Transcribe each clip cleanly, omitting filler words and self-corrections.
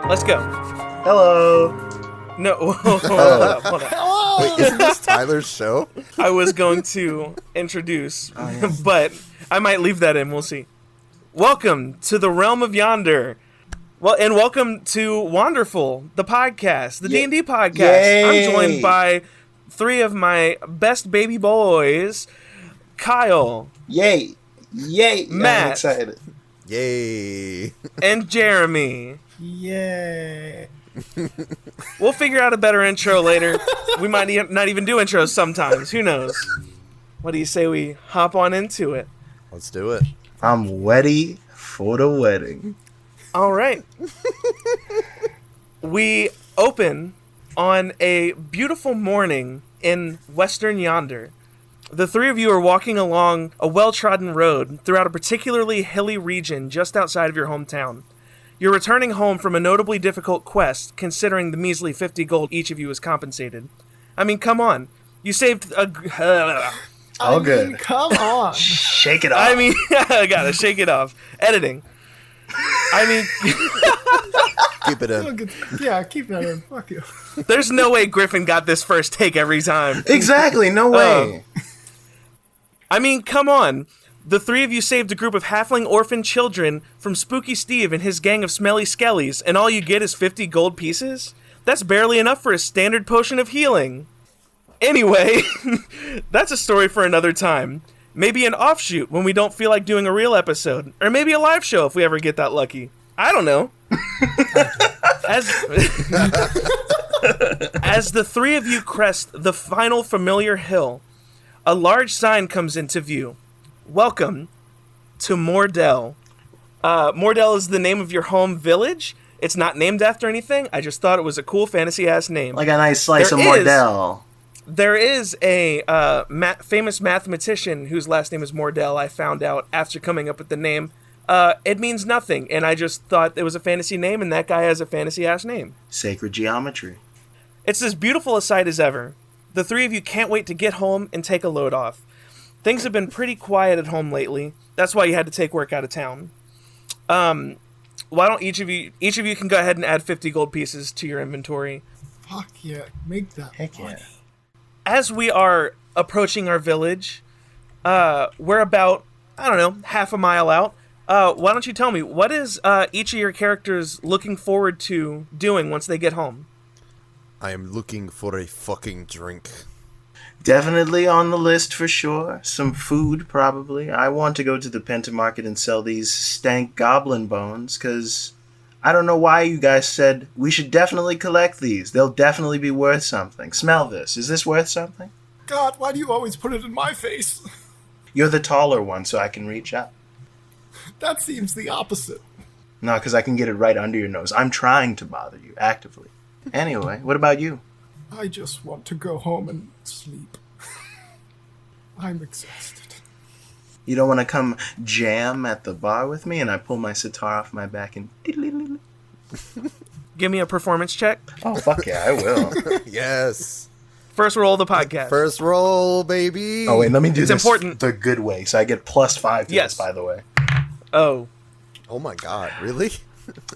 Let's go. Hello. No, hold on. Wait, isn't this Tyler's show? I was going to introduce, but I might leave that in. We'll see. Welcome to the realm of Yonder. Well, and welcome to Wanderful, the podcast, the D&D podcast. Yay. I'm joined by three of my best baby boys, Kyle. Yay. Matt. I'm excited. Yay. And Jeremy. Yay. We'll figure out a better intro later. We might not even do intros sometimes. Who knows? What do you say we hop on into it? Let's do it. I'm ready for the wedding. All right. We open on a beautiful morning in Western Yonder. The three of you are walking along a well-trodden road throughout a particularly hilly region just outside of your hometown. You're returning home from a notably difficult quest, considering the measly 50 gold each of you is compensated. I mean, come on. You saved a... Good. Come on. Shake it off. I mean, I gotta shake it off. Editing. I mean... Keep it in. Yeah, keep that in. Fuck you. There's no way Griffin got this first take every time. Exactly. No way. I mean, come on. The three of you saved a group of halfling orphan children from Spooky Steve and his gang of smelly skellies, and all you get is 50 gold pieces? That's barely enough for a standard potion of healing. Anyway, that's a story for another time. Maybe an offshoot when we don't feel like doing a real episode. Or maybe a live show if we ever get that lucky. I don't know. As the three of you crest the final familiar hill, a large sign comes into view. Welcome to Mordell. Mordell is the name of your home village. It's not named after anything. I just thought it was a cool fantasy-ass name. Like a nice slice of Mordell. There is a famous mathematician whose last name is Mordell, I found out after coming up with the name. It means nothing, and I just thought it was a fantasy name, and that guy has a fantasy-ass name. Sacred geometry. It's as beautiful a sight as ever. The three of you can't wait to get home and take a load off. Things have been pretty quiet at home lately. That's why you had to take work out of town. Why don't each of you can go ahead and add 50 gold pieces to your inventory. Fuck yeah. Make that Heck money. yeah. As we are approaching our village, we're about, I don't know, half a mile out. Why don't you tell me, what is each of your characters looking forward to doing once they get home? I am looking for a fucking drink. Definitely on the list for sure. Some food, probably. I want to go to the Penta Market and sell these stank goblin bones, because I don't know why you guys said we should definitely collect these. They'll definitely be worth something. Smell this. Is this worth something? God, why do you always put it in my face? You're the taller one, so I can reach up. That seems the opposite. No, because I can get it right under your nose. I'm trying to bother you, actively. Anyway, what about you? I just want to go home and sleep. I'm exhausted. You don't want to come jam at the bar with me and I pull my sitar off my back and... Give me a performance check. Oh, fuck yeah, I will. Yes. First roll of the podcast. First roll, baby. Oh, wait, let me do It's this important. the good way, so I get +5 to Yes. this, by the way. Oh. Oh my god, really?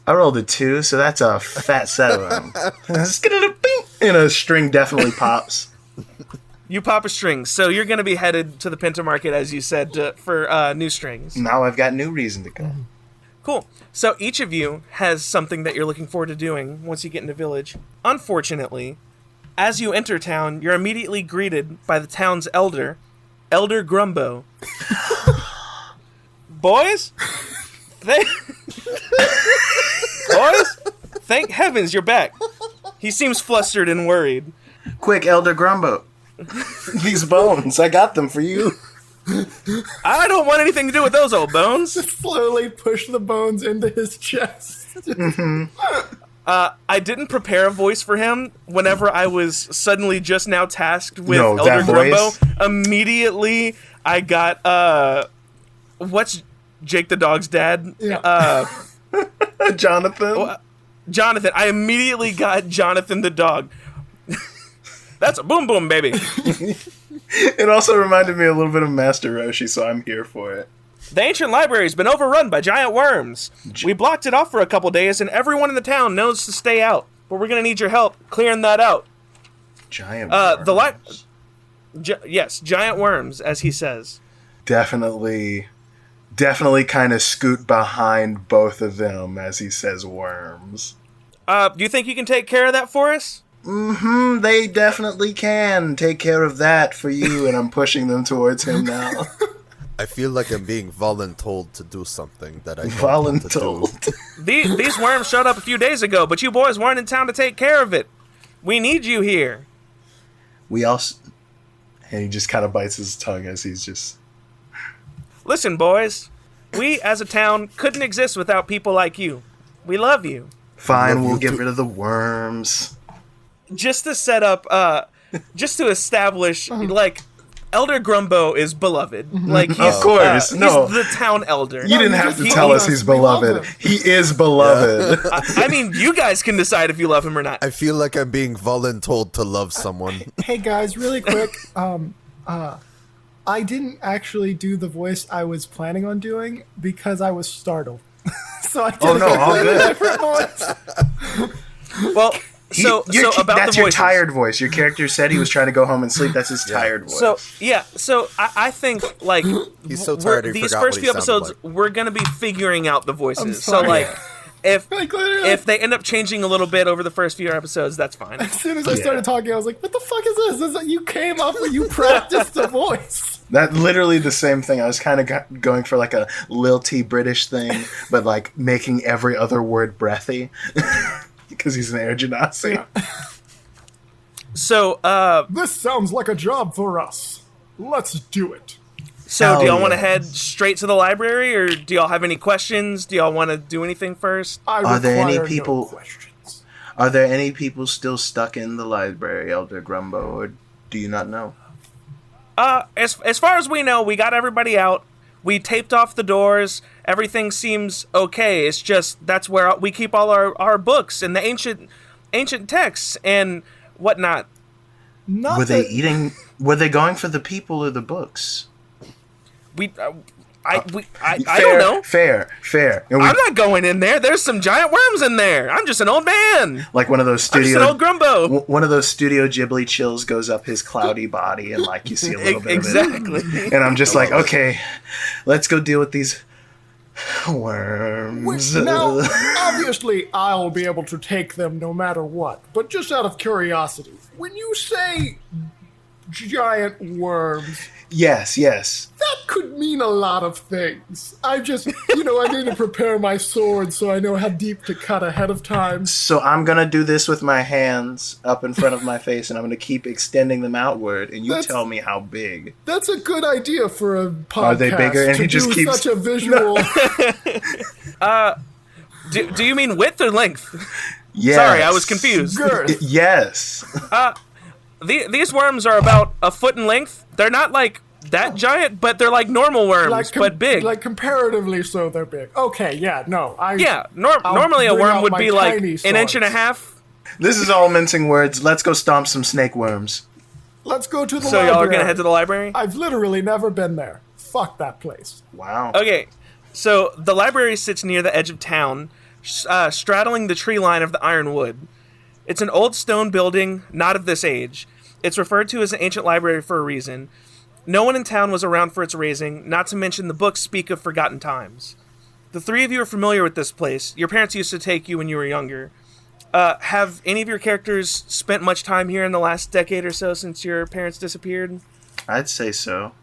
I rolled a 2, so that's a fat 7. And a string definitely pops. You pop a string, so you're going to be headed to the Penta Market, as you said, for new strings. Now I've got new reason to go. Cool. So each of you has something that you're looking forward to doing once you get into village. Unfortunately, as you enter town, you're immediately greeted by the town's elder, Elder Grumbo. Boys? Boys? Thank heavens you're back. He seems flustered and worried. Quick, Elder Grumbo. These bones, I got them for you. I don't want anything to do with those old bones. Slowly push the bones into his chest. I didn't prepare a voice for him whenever I was suddenly just now tasked with No, Elder that voice? Grumbo. Immediately, I got, what's Jake the dog's dad? Yeah. Jonathan? Jonathan. I immediately got Jonathan the dog. That's a boom boom, baby. It also reminded me a little bit of Master Roshi, so I'm here for it. The ancient library's been overrun by giant worms. We blocked it off for a couple days, and everyone in the town knows to stay out. But we're gonna need your help clearing that out. Giant worms. Yes, giant worms, as he says. Definitely kind of scoot behind both of them as he says worms. Do you think you can take care of that for us? They definitely can take care of that for you, and I'm pushing them towards him now. I feel like I'm being voluntold to do something that I don't want to do. Voluntold. These worms showed up a few days ago, but you boys weren't in town to take care of it. We need you here. We also... And he just kind of bites his tongue as he's just... Listen, boys. We, as a town, couldn't exist without people like you. We love you. Fine, we'll get rid of the worms. Just to set up, just to establish, like, Elder Grumbo is beloved. Like, he's, of course, no. He's the town elder. You didn't have to tell us he's beloved. He is beloved. I mean, you guys can decide if you love him or not. I feel like I'm being voluntold to love someone. Hey guys, really quick. I didn't actually do the voice I was planning on doing because I was startled. So I did a different voice. Well, so about that's the your voices. tired voice. Your character said he was trying to go home and sleep. That's his tired voice. So I think like He's so tired he these forgot first what he few episodes sounded like. we're gonna be figuring out the voices. I'm So sorry. like if Like, literally, if they end up changing a little bit over the first few episodes, that's fine. as soon as I started talking, I was like, "What the fuck is this? You came up with you practiced the voice." That literally the same thing. I was kind of going for like a lilty British thing, but like making every other word breathy because he's an air genasi. So This sounds like a job for us. Let's do it. so do y'all Hell want to yes. head straight to the library, or do y'all have any questions? Do y'all want to do anything first? I Are there any require no people- questions. Are there any people still stuck in the library, Elder Grumbo, or do you not know? As far as we know, we got everybody out. We taped off the doors. Everything seems okay. It's just that's where we keep all our books and the ancient texts and whatnot. Not Were they that- eating? Were they going for the people or the books? I don't know. Fair. And we, I'm not going in there. There's some giant worms in there. I'm just an old man. like one of those I'm just studio. an old Grumbo. One of those Studio Ghibli chills goes up his cloudy body, and like you see a little bit of Exactly. it. And I'm just like, okay, let's go deal with these worms. Now, obviously, I'll be able to take them no matter what. But just out of curiosity, when you say giant worms, Yes. that could mean a lot of things. I just, I need to prepare my sword so I know how deep to cut ahead of time. So I'm gonna do this with my hands up in front of my face, and I'm gonna keep extending them outward, and you That's- tell me how big. That's a good idea for a podcast. Are they bigger? And to he just do keeps- such a visual. Do you mean width or length? Yes. Sorry, I was confused. girth. Yes. These worms are about a foot in length. They're not like that giant, but they're like normal worms, but big. Like comparatively, so they're big. Okay, yeah, no, yeah, I'll normally a bring worm out would my be like tiny an inch and a swords. half. This is all mincing words. Let's go stomp some snake worms. Let's go to the So library. y'all are gonna head to the library? I've literally never been there. Fuck that place. Wow. Okay, so the library sits near the edge of town, straddling the tree line of the ironwood. It's an old stone building, not of this age. It's referred to as an ancient library for a reason. No one in town was around for its raising, not to mention the books speak of forgotten times. The three of you are familiar with this place. Your parents used to take you when you were younger. Have any of your characters spent much time here in the last decade or so since your parents disappeared? I'd say so.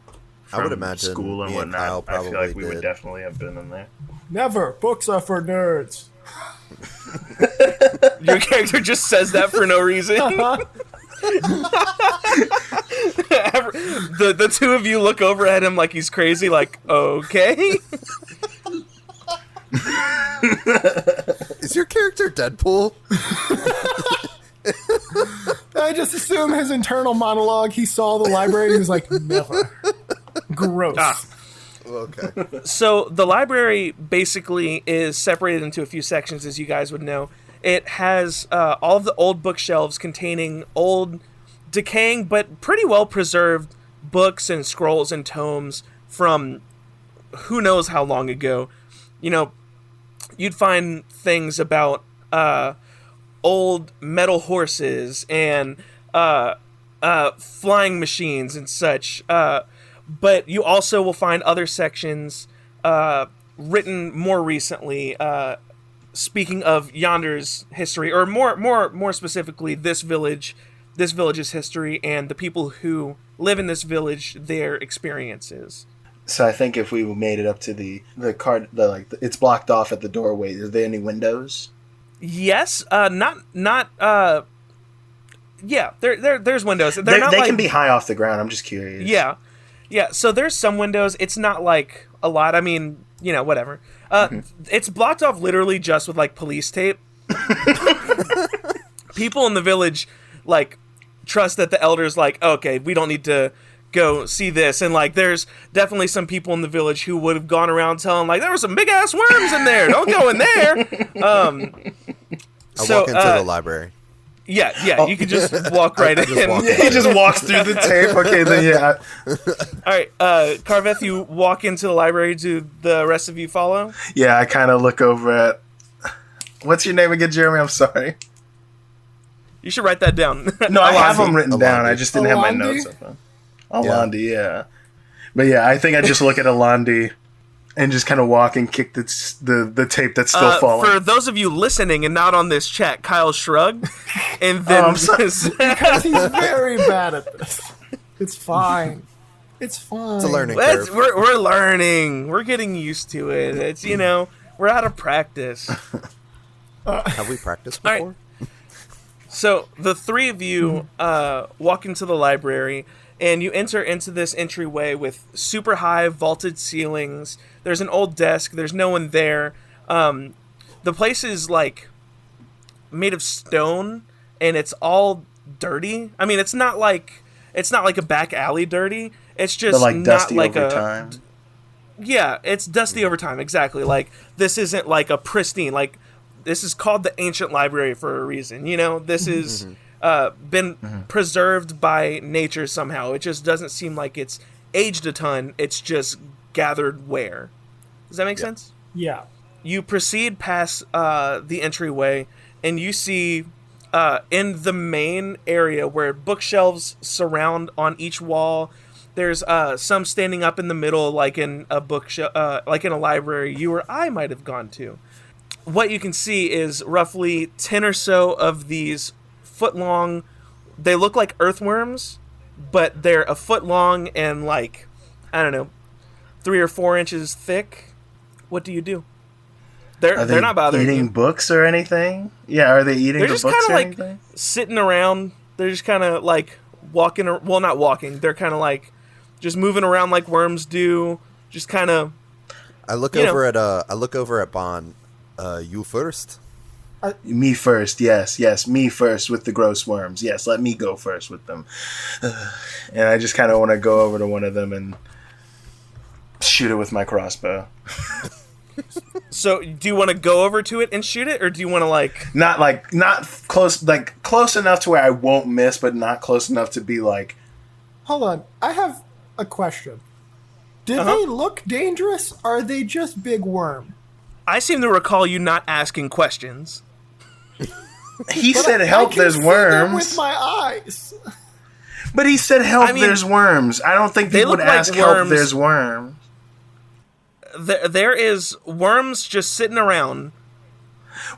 I would From imagine school and me and whatnot. Kyle I feel like probably we would did. definitely have been in there. Never. Books are for nerds. Your character just says that for no reason. The two of you look over at him like he's crazy, like, okay. Is your character Deadpool? I just assume his internal monologue. He saw the library and he was like, never. Gross. Okay. So the library basically is separated into a few sections, as you guys would know. It has all of the old bookshelves containing old, decaying, but pretty well preserved books and scrolls and tomes from who knows how long ago, you'd find things about old metal horses and flying machines and such. But you also will find other sections written more recently, speaking of Yonder's history, or more specifically, this village's history and the people who live in this village, their experiences. So I think if we made it up to the card, it's blocked off at the doorway. Is there any windows? Yes, not. Yeah, there's windows. They can be high off the ground. I'm just curious. Yeah. So there's some windows. It's not like a lot. I mean, whatever. It's blocked off literally just with like police tape. People in the village like trust that the elders like, okay, we don't need to go see this, and like there's definitely some people in the village who would have gone around telling like there were some big ass worms in there, don't go in there. I walk into the library. Yeah, you could just walk right in. He just walks through the tape. Okay, then yeah. All right, Carveth, you walk into the library. Do the rest of you follow? Yeah, I kind of look over at. What's your name again, Jeremy? I'm sorry. You should write that down. No, I have them written down. I just didn't have my Alandi? notes up. Alandi, yeah. But yeah, I think I just look at Alandi and just kind of walk and kick the tape that's still falling. For those of you listening and not on this chat, Kyle shrugged and then because he's very bad at this. It's fine. It's fine. It's a learning curve. We're learning. We're getting used to it. It's we're out of practice. Have we practiced before? All right. So the three of you walk into the library, and you enter into this entryway with super high vaulted ceilings. There's an old desk. There's no one there. The place is like made of stone, and it's all dirty. I mean, it's not like a back alley dirty. It's just like not dusty like over time. Yeah, it's dusty over time. Exactly. Like this isn't like a pristine like. This is called the Ancient Library for a reason. This is been preserved by nature somehow. It just doesn't seem like it's aged a ton. It's just gathered wear. Does that make sense? Yeah. You proceed past the entryway, and you see in the main area where bookshelves surround on each wall, there's some standing up in the middle, like in a bookshelf, like in a library you or I might have gone to. What you can see is roughly 10 or so of these foot-long, they look like earthworms, but they're a foot long and like, I don't know, 3 or 4 inches thick. What do you do? They're not bothering eating you. Books or anything? Yeah, are they eating They're the just books kind or of like anything? sitting around. They're just kind of like walking, well, not walking. They're kind of like just moving around like worms do. Just kind of. I look over at Bon. You first. Me first, yes, me first with the gross worms. Yes, let me go first with them. And I just kind of want to go over to one of them and shoot it with my crossbow. So, do you want to go over to it and shoot it, or do you want to not close enough to where I won't miss, but not close enough to be like. Hold on, I have a question. Did they look dangerous, or are they just big worm? I seem to recall you not asking questions. He said, "Help! There's worms." With my eyes. But he said, "Help! There's worms." I don't think they would ask, like "Help! There's worms." There is worms just sitting around.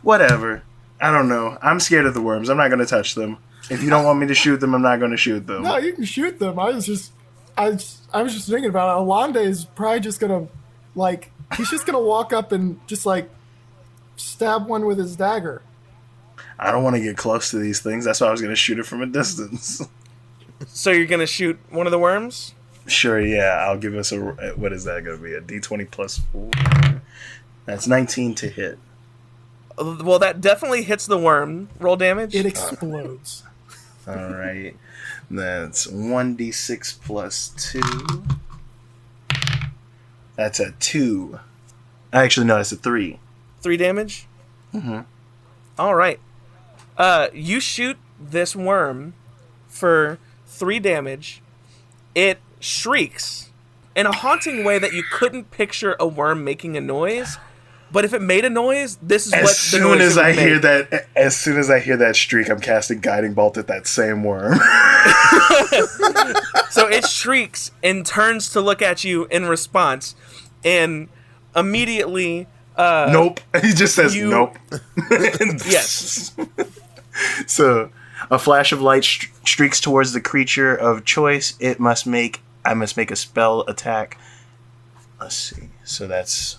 Whatever. I don't know. I'm scared of the worms. I'm not going to touch them. If you don't want me to shoot them, I'm not going to shoot them. No, you can shoot them. I was just thinking about it. Alande is probably just gonna he's just gonna walk up and just stab one with his dagger. I don't want to get close to these things. That's why I was going to shoot it from a distance. So you're going to shoot one of the worms? Sure, yeah. I'll give us what is that going to be? A D20 plus 4? That's 19 to hit. Well, that definitely hits the worm. Roll damage. It explodes. All right. That's 1d6 plus 2. That's a 2. Actually, no, it's a 3. 3 damage? Mm-hmm. All right. You shoot this worm for 3 damage. It shrieks, in a haunting way that you couldn't picture a worm making a noise. But if it made a noise, this is what the noise As soon as I hear that shriek, I'm casting Guiding Bolt at that same worm. So it shrieks and turns to look at you in response, and immediately... nope. He just says nope. Yes. So, a flash of light streaks towards the creature of choice. I must make a spell attack. Let's see. So that's...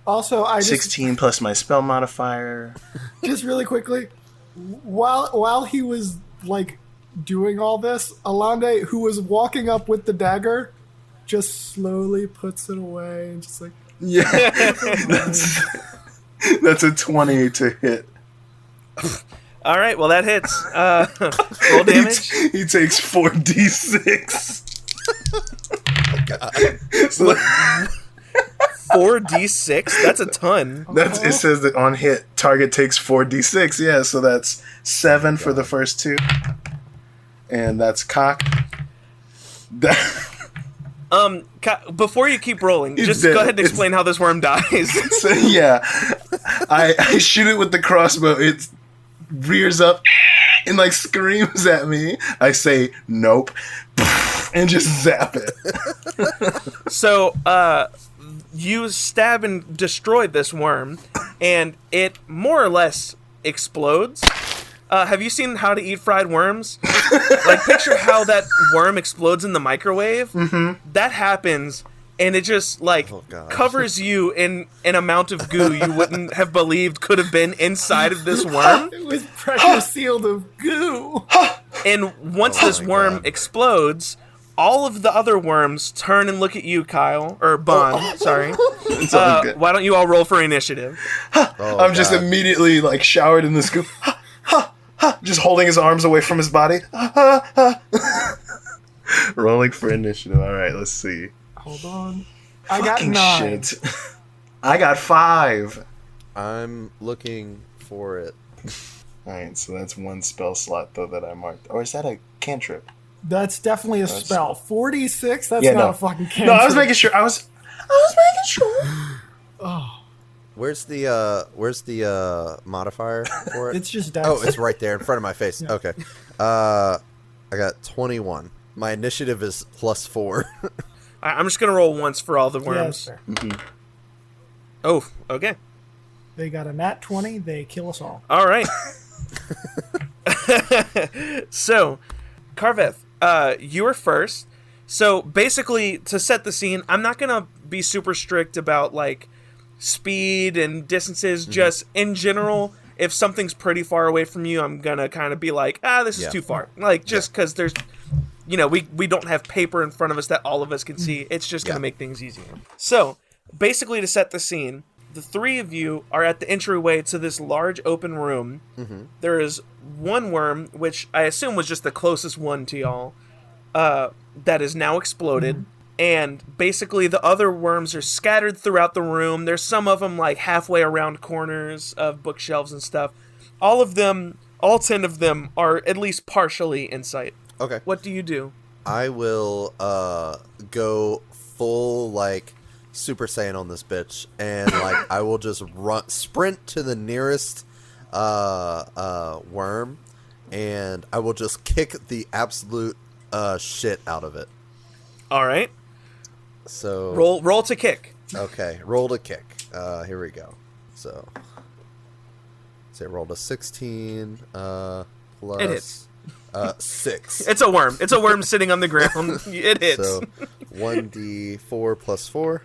Also, 16 plus my spell modifier. Just really quickly, while he was like doing all this, Alande, who was walking up with the dagger, just slowly puts it away and just like, yeah, that's a 20 to hit. All right, well that hits. Roll damage. He takes 4d6. Oh, God. So 4d6? That's a ton. it says that on hit, target takes 4d6. Yeah, so that's 7 for the first 2. And that's cock. Before you keep rolling, just dead. go ahead and explain how this worm dies. So yeah, I shoot it with the crossbow. It rears up and like screams at me. I say nope, and just zap it. So, you stab and destroyed this worm, and it more or less explodes. Have you seen How to Eat Fried Worms? Like, picture how that worm explodes in the microwave. Mm-hmm. That happens, and it just, like, covers you in an amount of goo you wouldn't have believed could have been inside of this worm. it was pressure sealed of goo. And once this worm explodes, all of the other worms turn and look at you, Kyle. Or Bond, sorry. It's all good. Why don't you all roll for initiative? I'm just immediately, like, showered in this goo. Just holding his arms away from his body. Rolling for initiative. All right, let's see. Hold on. I got 9. Shit. I got 5. I'm looking for it. All right, so that's 1 spell slot, though, that I marked. Or is that a cantrip? That's definitely a spell. 46? That's Yeah, not no. a fucking cantrip. No, I was making sure. I was making sure. Oh, Where's the modifier for it? it's just dex. Oh, it's right there in front of my face. Yeah. Okay. I got 21. My initiative is +4. I'm just going to roll once for all the Yeah, worms. that's fair. Mm-hmm. Oh, okay. They got a nat 20. They kill us all. All right. So, Carveth, you were first. So, basically, to set the scene, I'm not going to be super strict about, like, speed and distances. Mm-hmm. Just, in general, if something's pretty far away from you, I'm going to kind of be like, this is too far. Like, just because there's, we don't have paper in front of us that all of us can see. It's just going to make things easier. So, basically, to set the scene, the 3 of you are at the entryway to this large open room. Mm-hmm. There is one worm, which I assume was just the closest one to y'all, that is now exploded. Mm-hmm. And basically the other worms are scattered throughout the room. There's some of them like halfway around corners of bookshelves and stuff. All 10 of them are at least partially in sight. Okay. What do you do? I will go full like Super Saiyan on this bitch, and like I will just sprint to the nearest worm, and I will just kick the absolute shit out of it. All right. So roll to kick. Okay, roll to kick. Here we go. So say rolled a 16 plus It hits. 6. It's a worm. It's a worm sitting on the ground. It hits. So 1d4 plus 4.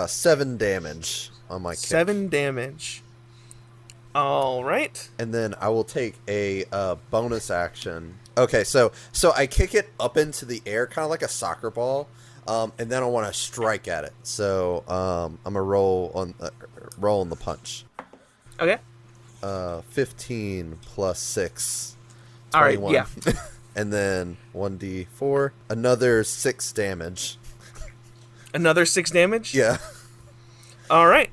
7 damage on my kick. 7 damage. All right. And then I will take a bonus action. Okay, so I kick it up into the air, kind of like a soccer ball, and then I want to strike at it. So I'm gonna roll on the punch. Okay. 15 plus 6. 21. All right. Yeah. And then 1d4, another 6 damage. Another 6 damage? Yeah. All right.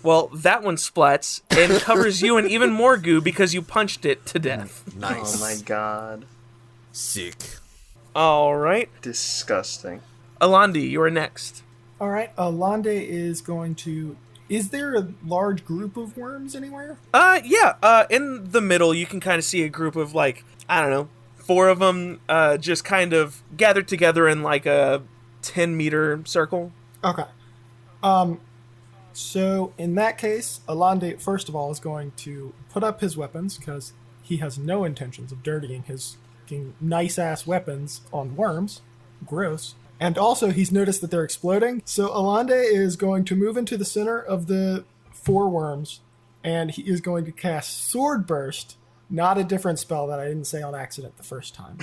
Well, that one splats and covers you in even more goo because you punched it to death. Nice. Oh my god. Sick. All right. Disgusting. Alandi, you're next. All right, Lande is going to... Is there a large group of worms anywhere? Yeah. In the middle, you can kind of see a group of, like, I don't know, 4 of them just kind of gathered together in, like, a 10-meter circle. Okay. So, in that case, Alande, first of all, is going to put up his weapons, because he has no intentions of dirtying his nice-ass weapons on worms. Gross. And also, he's noticed that they're exploding. So Alande is going to move into the center of the 4 worms, and he is going to cast Sword Burst, not a different spell that I didn't say on accident the first time.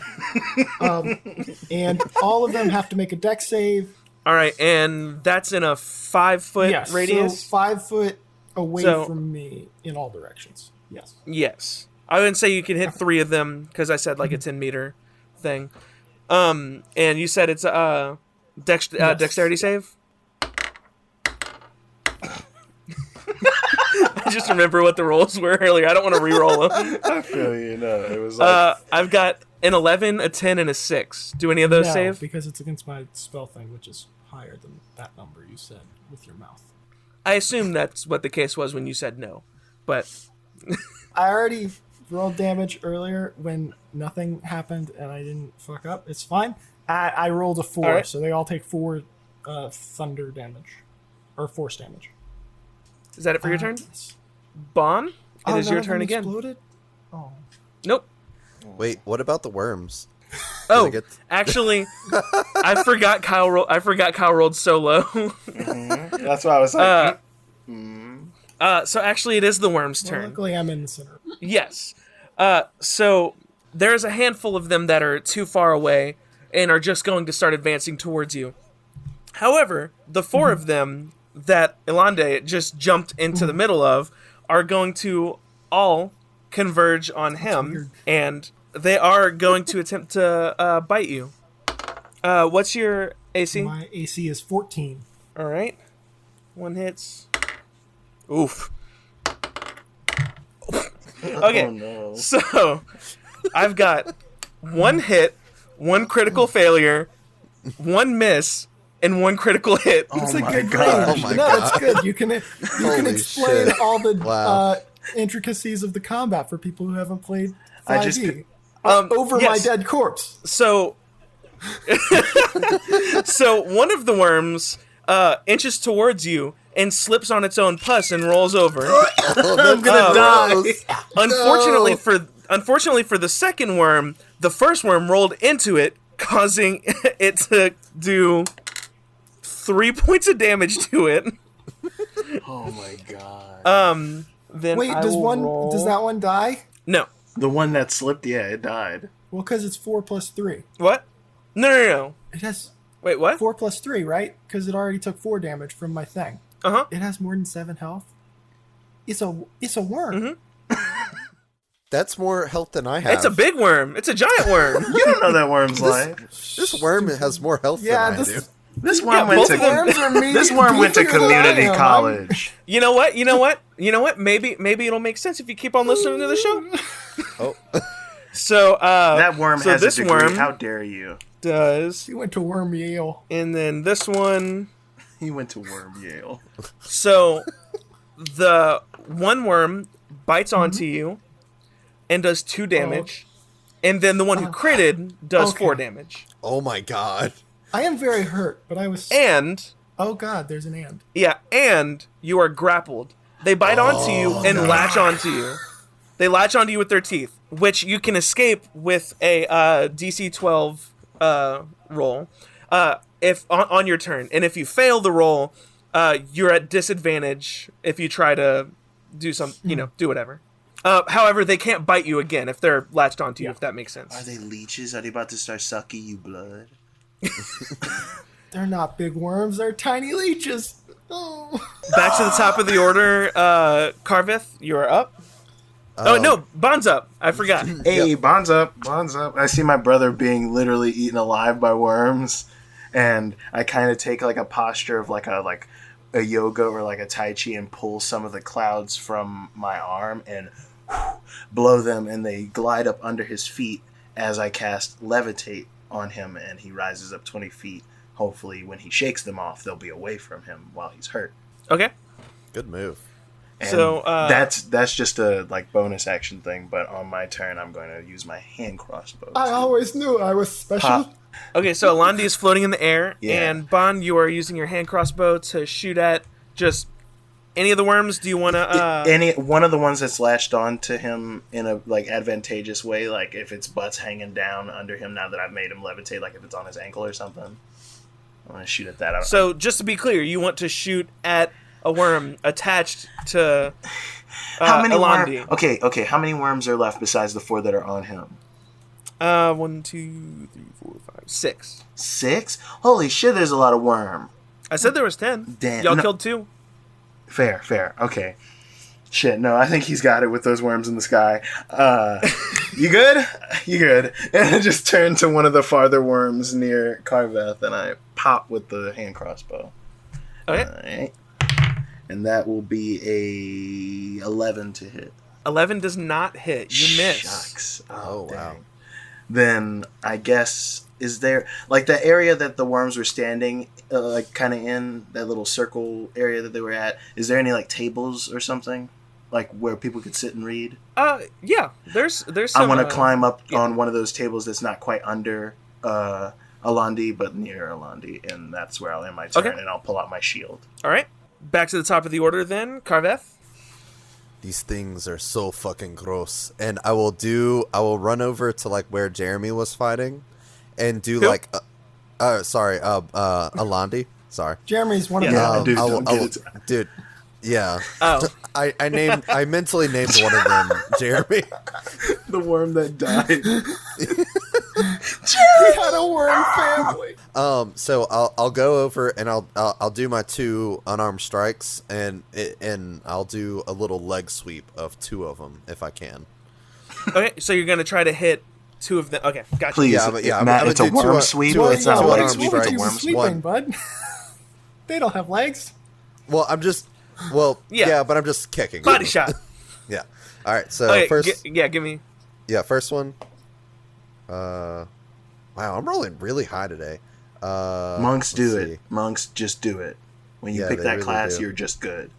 And all of them have to make a dex save. All right, and that's in a 5-foot radius? So 5 foot away from me in all directions. Yes. Yes. I wouldn't say you can hit 3 of them, because I said, like, a 10-meter thing. And you said it's a dexterity save? I just remember what the rolls were earlier. I don't want to re-roll them. I feel you. No, it was like... I've got an 11, a 10, and a 6. Do any of those save? Because it's against my spell thing, which is higher than that number you said with your mouth. I assume that's what the case was when you said no, but... I already rolled damage earlier when nothing happened and I didn't fuck up. It's fine. I rolled a 4, right. So they all take 4 thunder damage. Or force damage. Is that it for your turn? Yes. Bon, it is none your of turn them again. Exploded? Oh. Nope. Wait, what about the worms? Oh, actually, I forgot Kyle rolled so low. That's why I was like... So actually, it is the worm's Well, turn. luckily I'm in the center. Yes. So there's a handful of them that are too far away and are just going to start advancing towards you. However, the 4 of them that Ilande just jumped into the middle of are going to all converge on him, and they are going to attempt to bite you. What's your AC? My AC is 14. All right. 1 hits. Oof. Okay. Oh, no. So, I've got 1 hit, 1 critical failure, 1 miss, and 1 critical hit. Oh, That's a my good God. range. Oh my No, God. that's good. You can Holy explain shit. all the Wow. intricacies of the combat for people who haven't played 5e. I just- Over my yes. dead corpse. So, one of the worms inches towards you and slips on its own pus and rolls over. I'm gonna die. Unfortunately for the second worm, the first worm rolled into it, causing it to do 3 points of damage to it. Oh, my God. Then Wait, I does will roll... that one die? No. The one that slipped, yeah, it died. Well, because it's 4 plus 3. What? No. It has Wait, what? 4 plus 3, right? Because it already took 4 damage from my thing. Uh-huh. It has more than 7 health. It's a worm. That's more health than I have. It's a big worm. It's a giant worm. You don't know that worm's life. This worm has more health Yeah, than I do. This worm went both to of them. Worms are this worm went to beefier than I community am. college. You know what? Maybe it'll make sense if you keep on listening to the show. Oh, So That worm so has this a degree. worm How dare you? does, He went to Worm Yale. and then this one. He went to Worm Yale. So the one worm bites onto you and does 2 damage, and then the one who critted does Okay. 4 damage. oh my God. I am very hurt, but I was... And Oh god, there's an and. yeah, and you are grappled. They bite onto you and latch onto you. They latch onto you with their teeth, which you can escape with a DC 12 roll if on your turn. And if you fail the roll, you're at disadvantage if you try to do do whatever. However, they can't bite you again if they're latched onto you, if that makes sense. Are they leeches? Are they about to start sucking you blood? They're not big worms, they're tiny leeches. Oh. Back to the top of the order, Carveth, you're up. Oh, no, Bon's up. I forgot. Hey, bonds up, bonds up. I see my brother being literally eaten alive by worms, and I kind of take like a posture of like a yoga or like a tai chi and pull some of the clouds from my arm and blow them, and they glide up under his feet as I cast levitate on him and he rises up 20 feet. Hopefully, when he shakes them off, they'll be away from him while he's hurt. Okay. Good move. And So, that's just a bonus action thing. But on my turn, I'm going to use my hand crossbow. I always knew I was special. Pop. Okay, so Alandi is floating in the air, Yeah. and Bond, you are using your hand crossbow to shoot at just any of the worms. Do you want to? Any one of the ones that's lashed on to him in a advantageous way, like if its butt's hanging down under him now that I've made him levitate, like if it's on his ankle or something. I want to shoot at that. So just to be clear, you want to shoot at a worm attached to how many Alandi. Okay. How many worms are left besides the 4 that are on him? 1, 2, 3, 4, 5, 6. 6? Holy shit! There's a lot of worm. I said there was 10. Damn. Y'all No. killed 2. Fair. Okay. Shit, no, I think he's got it with those worms in the sky. You good? You good. And I just turn to one of the farther worms near Carveth and I pop with the hand crossbow. Okay. Alright. And that will be a 11 to hit. 11 does not hit. You miss. Shucks. Oh, dang. wow. Then I guess, is there, like the area that the worms were standing, kind of in that little circle area that they were at, is there any like tables or something? Like where people could sit and read? Yeah. There's some, I want to climb up yeah. on one of those tables that's not quite under Alandi, but near Alandi, and that's where I'll end my turn, Okay. and I'll pull out my shield. All right. Back to the top of the order then, Carveth. These things are so fucking gross. And I will run over to like where Jeremy was fighting and do Who? like Alandi. Sorry. Jeremy's one of Yeah. them. Dude, don't get it. Dude, yeah. Oh. I mentally named one of them Jeremy. The worm that died. We had a worm family. So I'll go over and I'll do my 2 unarmed strikes and I'll do a little leg sweep of 2 of them if I can. Okay, so you're going to try to hit 2 of them. Okay, gotcha. Please, Yeah, I'm Matt, gonna it's a do worm two- sweep. two- It's not a two leg unarmed sweep. strikes. It's a worm Just sweep. sleeping, bud. They don't have legs. Well, Yeah. yeah, but I'm just kicking. Body shot. Yeah. All right. So Okay, first, give me. yeah, first one. Wow, I'm rolling really high today. Monks do let's it. see. Monks just do it. When you Yeah, pick they that really class, do. you're just good.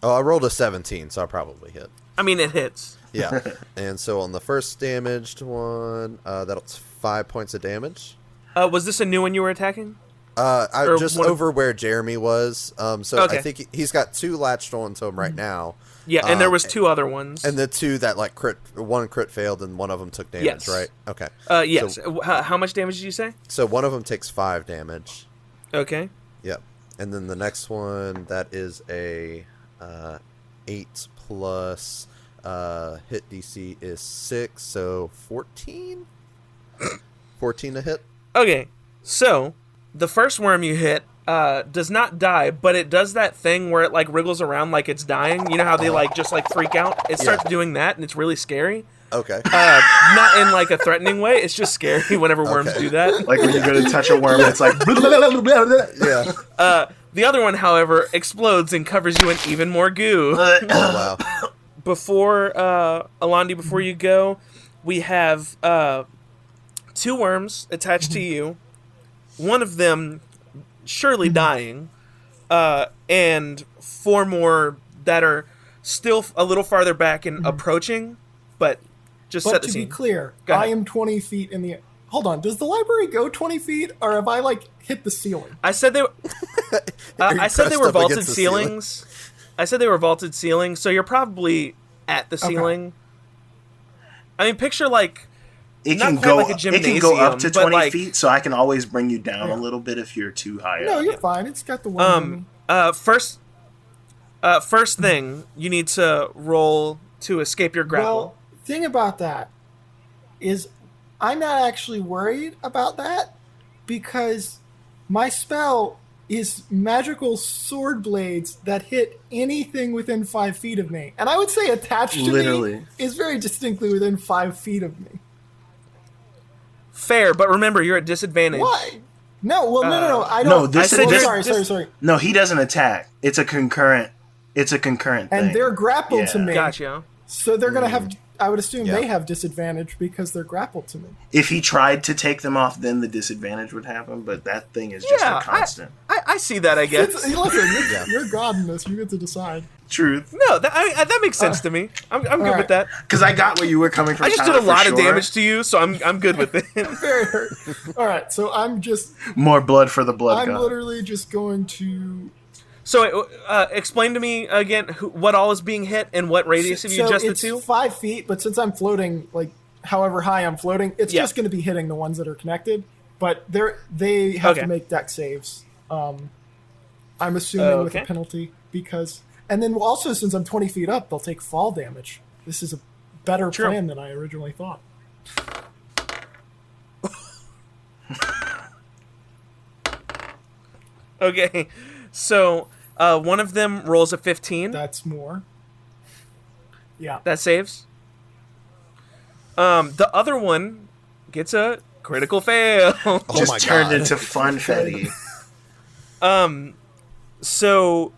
Oh, I rolled a 17, so I probably hit. I mean, it hits. Yeah. And so on the first damaged one, that's 5 points of damage. Was this a new one you were attacking? I Or just one of- over where Jeremy was. So Okay. I think he's got 2 latched on to him right now. Yeah, and there was 2 other ones. And the 2 that like one crit failed and one of them took damage, Yes. right? Okay. Yes. So, How much damage did you say? so one of them takes 5 damage. Okay. Yep. And then the next one, that is a 8 plus hit DC is 6, so 14? 14 to hit? Okay, so the first worm you hit does not die, but it does that thing where it like wriggles around like it's dying. You know how they just freak out? It starts doing that, and it's really scary. Okay. Not in like a threatening way. It's just scary whenever worms Okay. do that. Like when you go to touch a worm, it's like. Yeah. The other one, however, explodes and covers you in even more goo. Oh, wow. Before Alandi, before you go, we have 2 worms attached to you. One of them surely dying, and 4 more that are still a little farther back and approaching, but just set But the to scene. be clear, Go ahead. I am 20 feet in the... Hold on, does the library go 20 feet, or have I, hit the ceiling? I said they. I said they pressed were up vaulted against the ceiling? ceilings. I said they were vaulted ceilings, so you're probably at the ceiling. I mean, picture It Not can quite go. like a It can go up to gymnasium, but 20 feet, so I can always bring you down a little bit if you're too high No, up. you're fine. It's got the one. first thing you need to roll to escape your grapple. Well, thing about that is I'm not actually worried about that because my spell is magical sword blades that hit anything within 5 feet of me. And I would say attached to Literally. me is very distinctly within 5 feet of me. Fair, but remember you're at disadvantage. Why? No, well, no. I don't. No, this I said is this- Sorry. No, he doesn't attack. It's a concurrent thing. And they're grappled to me. Gotcha. So they're going to have I would assume Yeah. they have disadvantage because they're grappled to me. If he tried to take them off, then the disadvantage would happen, but that thing is just a constant. I see that, I guess. Listen, you're God in this. You get to decide. Truth. No, that makes sense to me. I'm good right. with that. Because I got where you were coming from. I just did Tyler, a lot for of sure. damage to you, so I'm good with it. Very hurt. All right, so I'm More blood for the blood I'm god. literally just going to. So, explain to me again what all is being hit and what radius have you adjusted it's to? 5 feet, but since I'm floating, like however high I'm floating, it's Yeah. just going to be hitting the ones that are connected. But they have Okay. to make deck saves. I'm assuming with a Okay. penalty because, and then also since I'm 20 feet up, they'll take fall damage. This is a better True. plan than I originally thought. Okay, so one of them rolls a 15. That's more. Yeah. That saves. The other one gets a critical fail. Oh Just my turned God. into funfetti. So,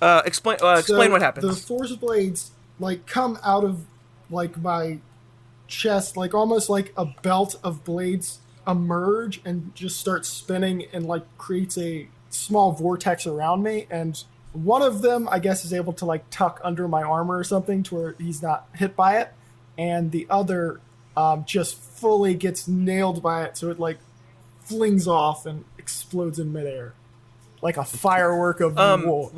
explain So what happens. The force blades like come out of like my chest, like almost like a belt of blades emerge and just start spinning and like creates a small vortex around me. And one of them, I guess, is able to like tuck under my armor or something to where he's not hit by it, and the other just fully gets nailed by it, so it like flings off and explodes in midair. Like a firework of wool.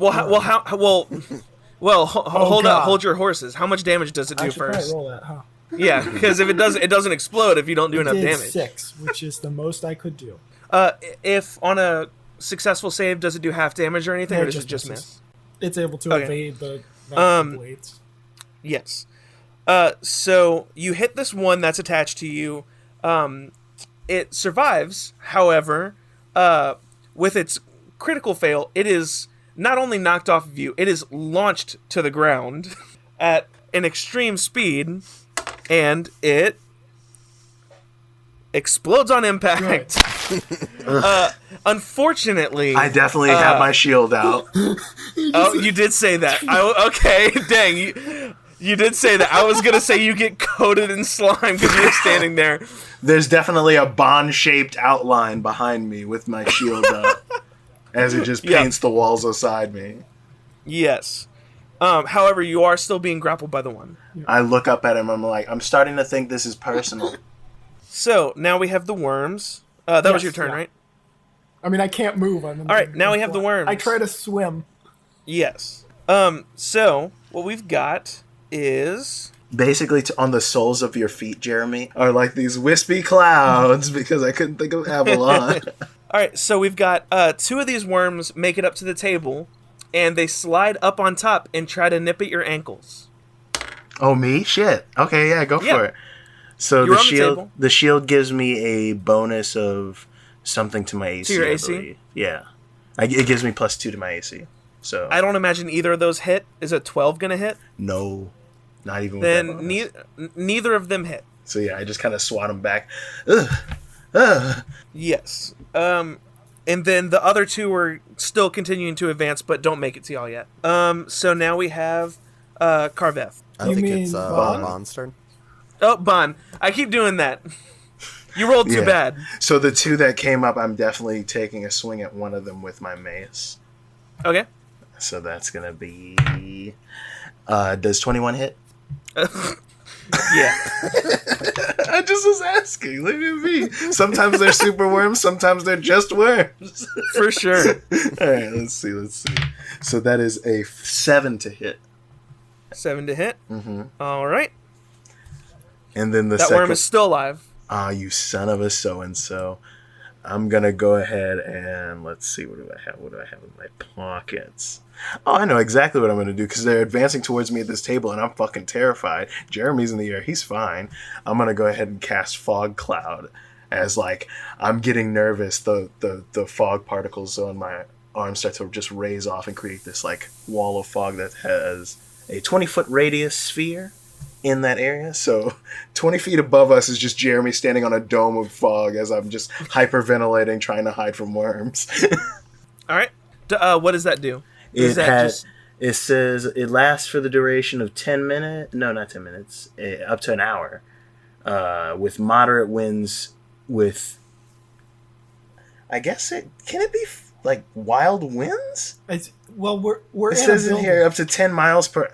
Hold your horses. How much damage does it I do should probably first? roll that, huh? Yeah, because if it doesn't explode if you don't do enough Did damage. 6, which is the most I could do. If on a successful save, does it do half damage or anything, No, or it does it just just misses. miss? It's able to Okay. evade the blades. Yes. So you hit this one that's attached to you. It survives, however, with its critical fail, it is not only knocked off of you, it is launched to the ground at an extreme speed, and it explodes on impact. Unfortunately, I definitely have my shield out. oh, you did say that. Okay, dang, you did say that. I was gonna say you get coated in slime because you were standing there. There's definitely a Bond-shaped outline behind me with my shield up as it just paints the walls beside me. Yes. However, you are still being grappled by the one. I look up at him. I'm like, I'm starting to think this is personal. So now we have the worms. That was Yes, your turn, yeah. right? I mean, I can't move. I'm in All right, now we have the worms. I try to swim. Yes. So what we've got is Basically, on the soles of your feet, Jeremy, are like these wispy clouds because I couldn't think of Avalon. all right. So we've got two of these worms make it up to the table, and they slide up on top and try to nip at your ankles. Oh, me? Shit. Okay, yeah, go Yeah. for it. So You're the on the shield, table. the shield gives me a bonus of something to my AC. To your I AC? believe. Yeah, it gives me +2 to my AC. So I don't imagine either of those hit. Is a 12 gonna hit? no, not even. With that Then bonus. neither of them hit. So yeah, I just kind of swat them back. Ugh. Yes. And then the other two are still continuing to advance, but don't make it to y'all yet. So now we have Carveth. I You think mean it's Bond? Bond's turn. Oh, Bon. I keep doing that. You rolled too Yeah. bad. So the two that came up, I'm definitely taking a swing at one of them with my mace. Okay. So that's gonna be. Does 21 hit? Yeah. I just was asking. Look at me. Sometimes they're super worms. Sometimes they're just worms. For sure. All right, let's see. So that is a 7 to hit, 7 to hit. Mm-hmm. All right. and then the That second. worm is still alive. Ah, you son of a so-and-so. I'm gonna go ahead and let's see. What do I have? What do I have in my pockets? Oh, I know exactly what I'm gonna do because they're advancing towards me at this table, and I'm fucking terrified. Jeremy's in the air; he's fine. I'm gonna go ahead and cast Fog Cloud, as like I'm getting nervous. The fog particles on my arm start to just raise off and create this like wall of fog that has a 20-foot radius sphere in that area. So 20 feet above us is just Jeremy standing on a dome of fog as I'm just hyperventilating, trying to hide from worms. All right. What does that do? It Is that has just It says it lasts for the duration of 10 minutes. No, not 10 minutes. Up to an hour. With moderate winds. With, I guess can it be like wild winds? We're It in says a in here up to 10 miles per.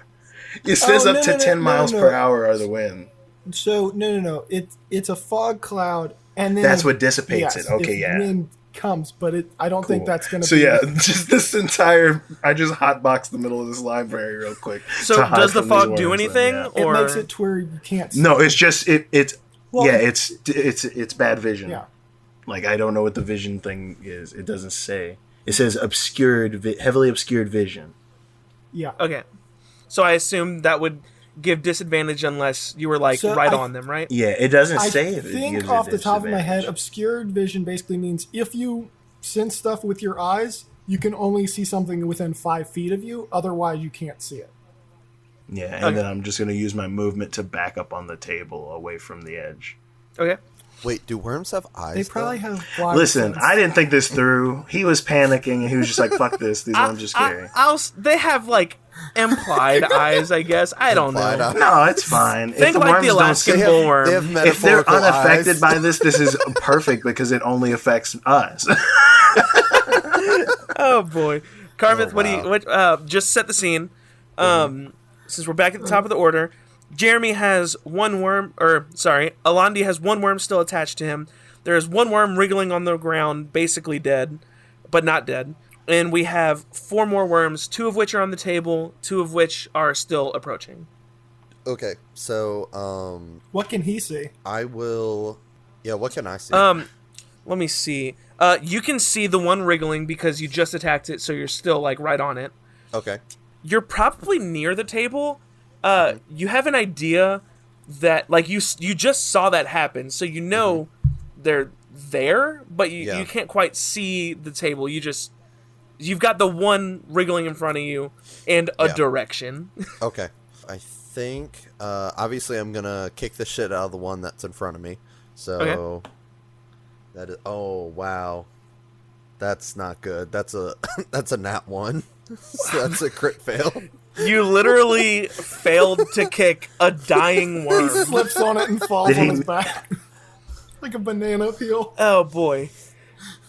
It says up to 10 miles per hour are the wind. So no. It's a fog cloud, and then That's what dissipates it. Okay, if wind comes, but I don't think that's going to. So yeah, just this entire. I just hotboxed the middle of this library real quick. So does the fog do anything, or it makes it to where you can't see? No, it's just it's bad vision. Yeah. Like I don't know what the vision thing is. It doesn't say. It says heavily obscured vision. Yeah. Okay. So I assume that would give disadvantage unless you were like on them, right? Yeah, it doesn't say. I think off the top of my head, obscured vision basically means if you sense stuff with your eyes, you can only see something within 5 feet of you. Otherwise, you can't see it. Yeah, and then I'm just going to use my movement to back up on the table away from the edge. Okay. Wait, do worms have eyes? They probably have. Listen, I didn't think this through. He was panicking, and he was just like, "Fuck this! These ones are scary." They have like implied eyes, I guess. I don't know. No, it's fine. Think like the Alaskan bullworm. If they're unaffected by this is perfect because it only affects us. Oh boy, Carveth, what just set the scene. Since we're back at the top of the order, Jeremy has Alandi has one worm still attached to him. There is one worm wriggling on the ground, basically dead, but not dead. And we have 4 more worms, 2 of which are on the table, 2 of which are still approaching. Okay, so what can he see? I will. Yeah, what can I see? Let me see. You can see the one wriggling because you just attacked it, so you're still like right on it. Okay. You're probably near the table. You have an idea that like you just saw that happen, so you know they're there, but you can't quite see the table. You've got the one wriggling in front of you and a direction. Okay. I think obviously I'm gonna kick the shit out of the one that's in front of me. So that is wow. That's not good. That's a nat 1. So that's a crit fail. You literally failed to kick a dying worm. He slips on it and falls on his back. Like a banana peel. Oh boy.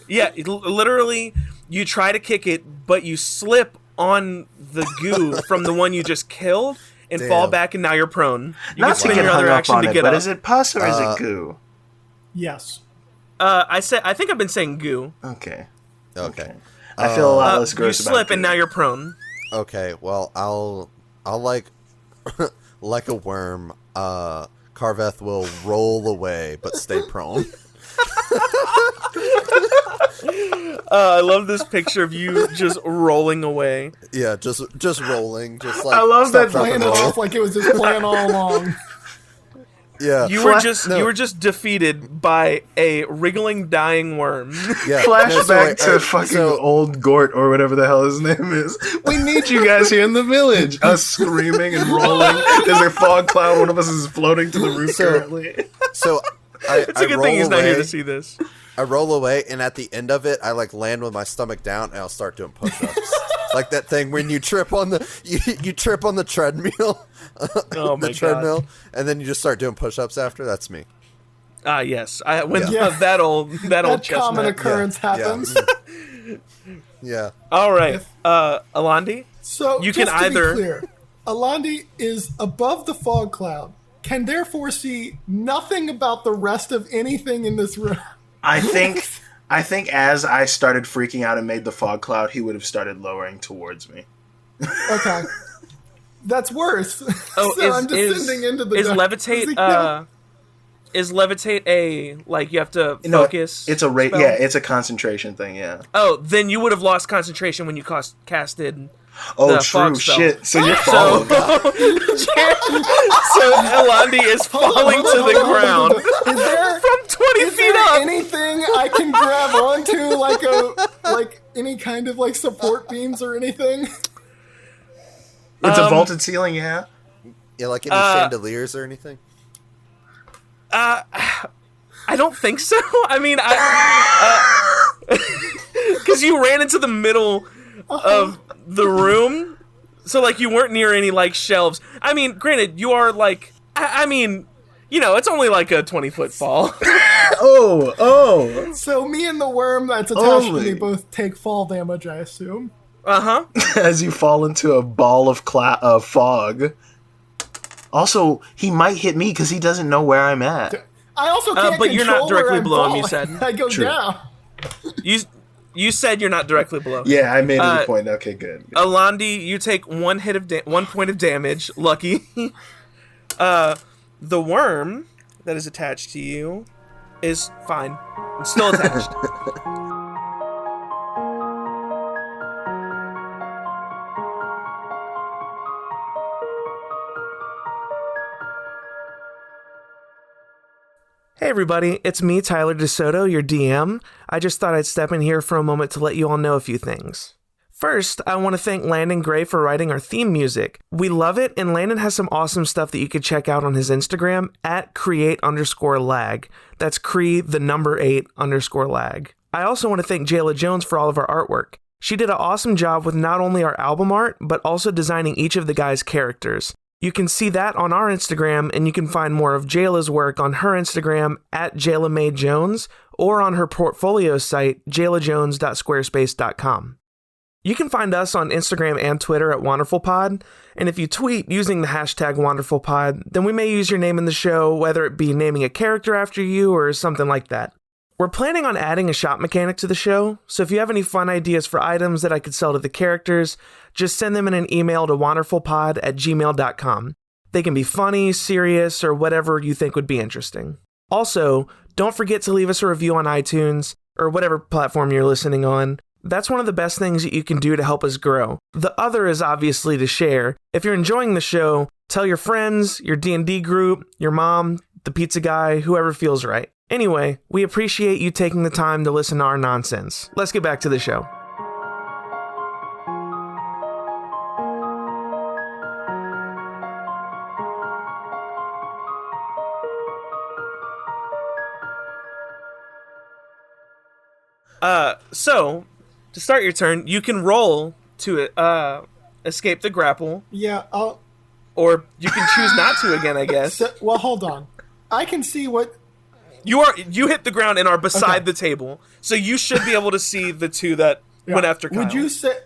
Yeah, literally you try to kick it, but you slip on the goo from the one you just killed and fall back, and now you're prone. You Not can spend your other action to get but up. is it pus or is it goo? Yes. I think I've been saying goo. Okay. I feel a lot less gross you about slip goo. and now you're prone. Okay, well, I'll like like a worm, Carveth will roll away but stay prone. I love this picture of you just rolling away. Yeah, just rolling, just like I love that Playing it off like it was just playing all along. Yeah, you were just defeated by a wriggling dying worm. Yeah. Flashback to fucking old Gort or whatever the hell his name is. We need you guys here in the village. Us screaming and rolling. There's a fog cloud. One of us is floating to the roof currently. So It's a good thing he's not here to see this. I roll away, and at the end of it, I like land with my stomach down, and I'll start doing push-ups. Like that thing when you trip on the you trip on the treadmill. Oh my treadmill, God. And then you just start doing push-ups after. That's me. Yes. That old That chestnut. common occurrence happens. Yeah. All right, Alandi. So You just can to either- be clear, Alandi is above the fog cloud, can therefore see nothing about the rest of anything in this room. I think as I started freaking out and made the fog cloud, he would have started lowering towards me. Okay. That's worse. Oh, so I'm descending into the dark. Is levitate a like you have to focus? It's a spell? it's a concentration thing. Yeah. Oh, then you would have lost concentration when you casted. Oh, the true. fog spell. Shit. So you're So, falling. so Alandi is falling to the ground from 20 Is feet there up. anything I can grab onto, like any kind of like support beams or anything? It's a vaulted ceiling. Yeah. Yeah, like any chandeliers or anything. I don't think so. I mean, because you ran into the middle of the room, So, like, you weren't near any, like, shelves. I mean, granted, you are, like... I mean, you know, it's only, like, a 20-foot fall. Oh. So me and the worm that's attached to me both take fall damage, I assume. Uh-huh. As you fall into a ball of fog. Also, he might hit me because he doesn't know where I'm at. I also can't but you're not control directly where I'm below him, you falling. said. I go True. down. You said you're not directly below. Yeah, I made it a point. Okay, good. Alandi, you take 1 point of damage. Lucky. The worm that is attached to you is fine. It's still attached. Hey everybody, it's me, Tyler DeSoto, your DM. I just thought I'd step in here for a moment to let you all know a few things. First, I want to thank Landon Gray for writing our theme music. We love it, and Landon has some awesome stuff that you can check out on his Instagram at create_lag. That's _8_lag. I also want to thank Jayla Jones for all of our artwork. She did an awesome job with not only our album art, but also designing each of the guys' characters. You can see that on our Instagram, and you can find more of Jayla's work on her Instagram at JaylaMadeJones or on her portfolio site, jaylajones.squarespace.com. You can find us on Instagram and Twitter at WanderfulPod, and if you tweet using the hashtag WanderfulPod, then we may use your name in the show, whether it be naming a character after you or something like that. We're planning on adding a shop mechanic to the show, so if you have any fun ideas for items that I could sell to the characters, just send them in an email to wanderfulpod@gmail.com. They can be funny, serious, or whatever you think would be interesting. Also, don't forget to leave us a review on iTunes, or whatever platform you're listening on. That's one of the best things that you can do to help us grow. The other is obviously to share. If you're enjoying the show, tell your friends, your D&D group, your mom, the pizza guy, whoever feels right. Anyway, we appreciate you taking the time to listen to our nonsense. Let's get back to the show. So, to start your turn, you can roll to escape the grapple, Yeah, or you can choose not to again, I guess. well, hold on. I can see what... You hit the ground and are beside Okay. the table, so you should be able to see the two that went after Kyle. Would you say...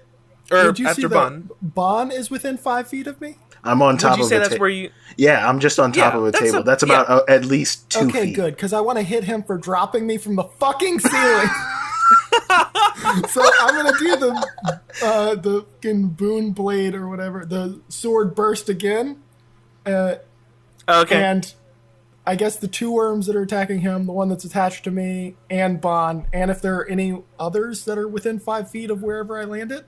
or Would you after see Bon. that Bon is within 5 feet of me? I'm on top Would you of say a that's table. where you... Yeah, I'm just on top Yeah, of a that's table. a- That's about at least 2 Okay, feet. good, because I want to hit him for dropping me from the fucking ceiling. So I'm gonna do the fucking boon blade or whatever, the sword burst again, Okay. and I guess the 2 worms that are attacking him, the one that's attached to me, and Bon, and if there are any others that are within 5 feet of wherever I landed.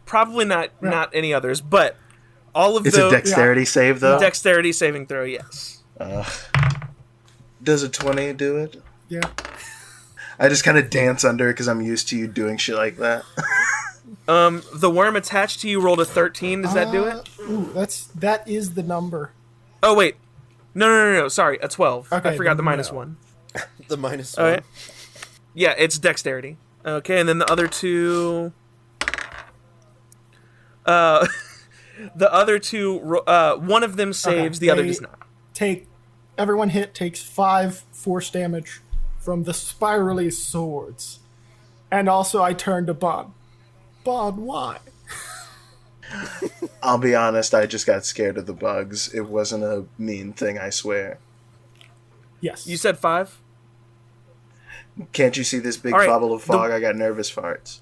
Probably not any others, but all of It's those... a dexterity save, though? Dexterity saving throw, yes. Does a 20 do it? Yeah. I just kind of dance under it because I'm used to you doing shit like that. The worm attached to you rolled a 13. Does that do it? Ooh, that is the number. Oh, wait. No. Sorry, a 12. Okay, I forgot the no. -1. The -1. All right. Yeah, it's dexterity. Okay, and then the other two... the other two... one of them saves, the other does not. Everyone hit takes 5 force damage from the spirally swords. And also I turn to Bon. Bon, why? I'll be honest, I just got scared of the bugs. It wasn't a mean thing, I swear. Yes. You said 5? Can't you see this big All right, bubble of fog? I got nervous farts.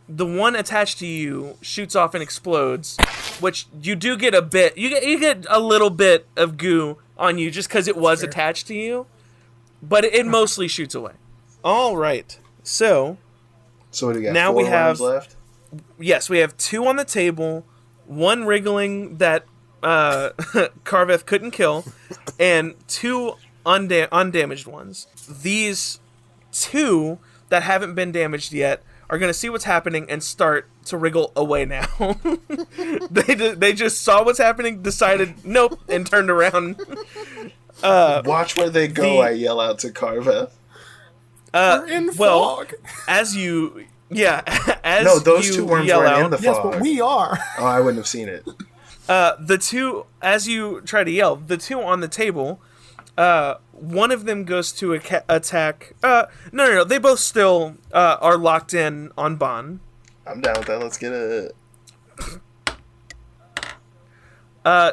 The one attached to you shoots off and explodes, which you do get a bit... You get a little bit of goo on you just because it was attached to you. But it mostly shoots away. All right. So So what do you got? Now 4 we have- worms left? yes, we have 2 on the table, 1 wriggling that Carveth couldn't kill, and 2 undamaged ones. These 2 that haven't been damaged yet are going to see what's happening and start to wriggle away now. They just saw what's happening, decided nope, and turned around. Watch where they go, I yell out to Carveth. We're in fog. As you Yeah, as No, those you two worms yell weren't out, in the Yes, fog. but we are. Oh, I wouldn't have seen it. the two, as you try to yell, the two on the table, one of them goes to attack. No, they both still are locked in on Bon. I'm down with that. Let's get it.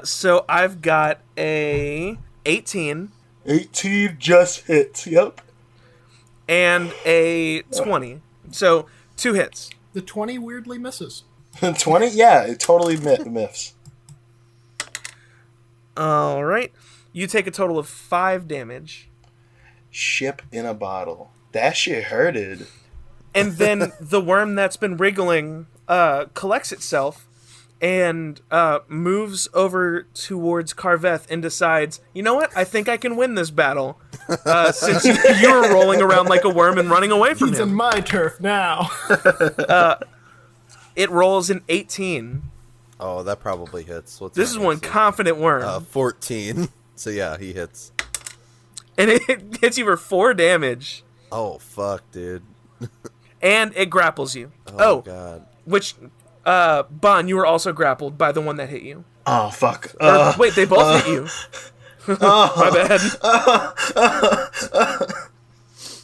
So I've got a 18 18 just hits. Yep. and a 20. So 2 hits. The 20 weirdly misses. 20? Yeah, it totally miffs. All right. You take a total of 5 damage. Ship in a bottle. That shit hurted. And then the worm that's been wriggling collects itself and moves over towards Carveth and decides, you know what? I think I can win this battle. Since you're rolling around like a worm and running away from He's on him. my turf now. It rolls an 18. Oh, that probably hits. What's This his is one AC? confident worm. 14. So yeah, he hits. And it hits you for 4 damage. Oh fuck, dude. And it grapples you. Oh god. Which, Bon, you were also grappled by the one that hit you. Oh, fuck. Or, wait, they both hit you. My bad.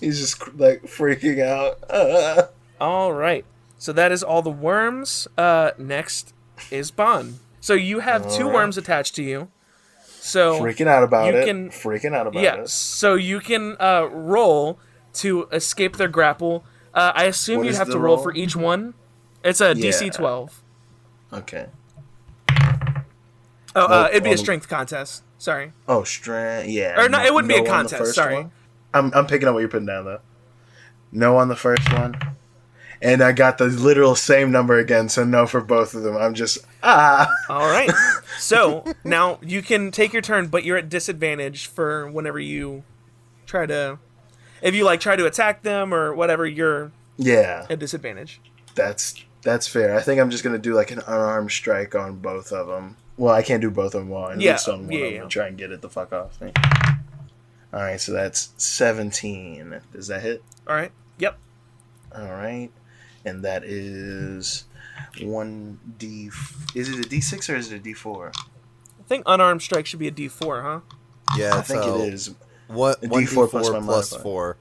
He's just, like, freaking out. All right. So that is all the worms. Next is Bon. So you have 2 worms attached to you. So Freaking out about you it. can- Freaking out about yeah, it. so you can roll to escape their grapple. I assume What you'd is have the to roll roll? for each one. It's a Yeah. DC 12. Okay. Oh, Nope, it'd be a on- strength contest. Sorry. Oh, strength. Yeah. Or no, it wouldn't be a on the contest, first sorry. one? I'm picking up what you're putting down, though. No on the first one. And I got the literal same number again, so no for both of them. I'm just, All right. So now you can take your turn, but you're at disadvantage for whenever you try to. If you try to attack them or whatever, you're Yeah, at disadvantage. that's fair. I think I'm just going to do, like, an unarmed strike on both of them. Well, I can't do both of them all. At Yeah, least on one yeah, of them yeah. and try and get it the fuck off me. All right, so that's 17. Does that hit? All right. Yep. All right. And that is 1d. Is it a d6 or is it a d4? I think unarmed strike should be a D4, huh? Yeah, I think it is. What A 1d4 D4 plus my plus modifier. 4.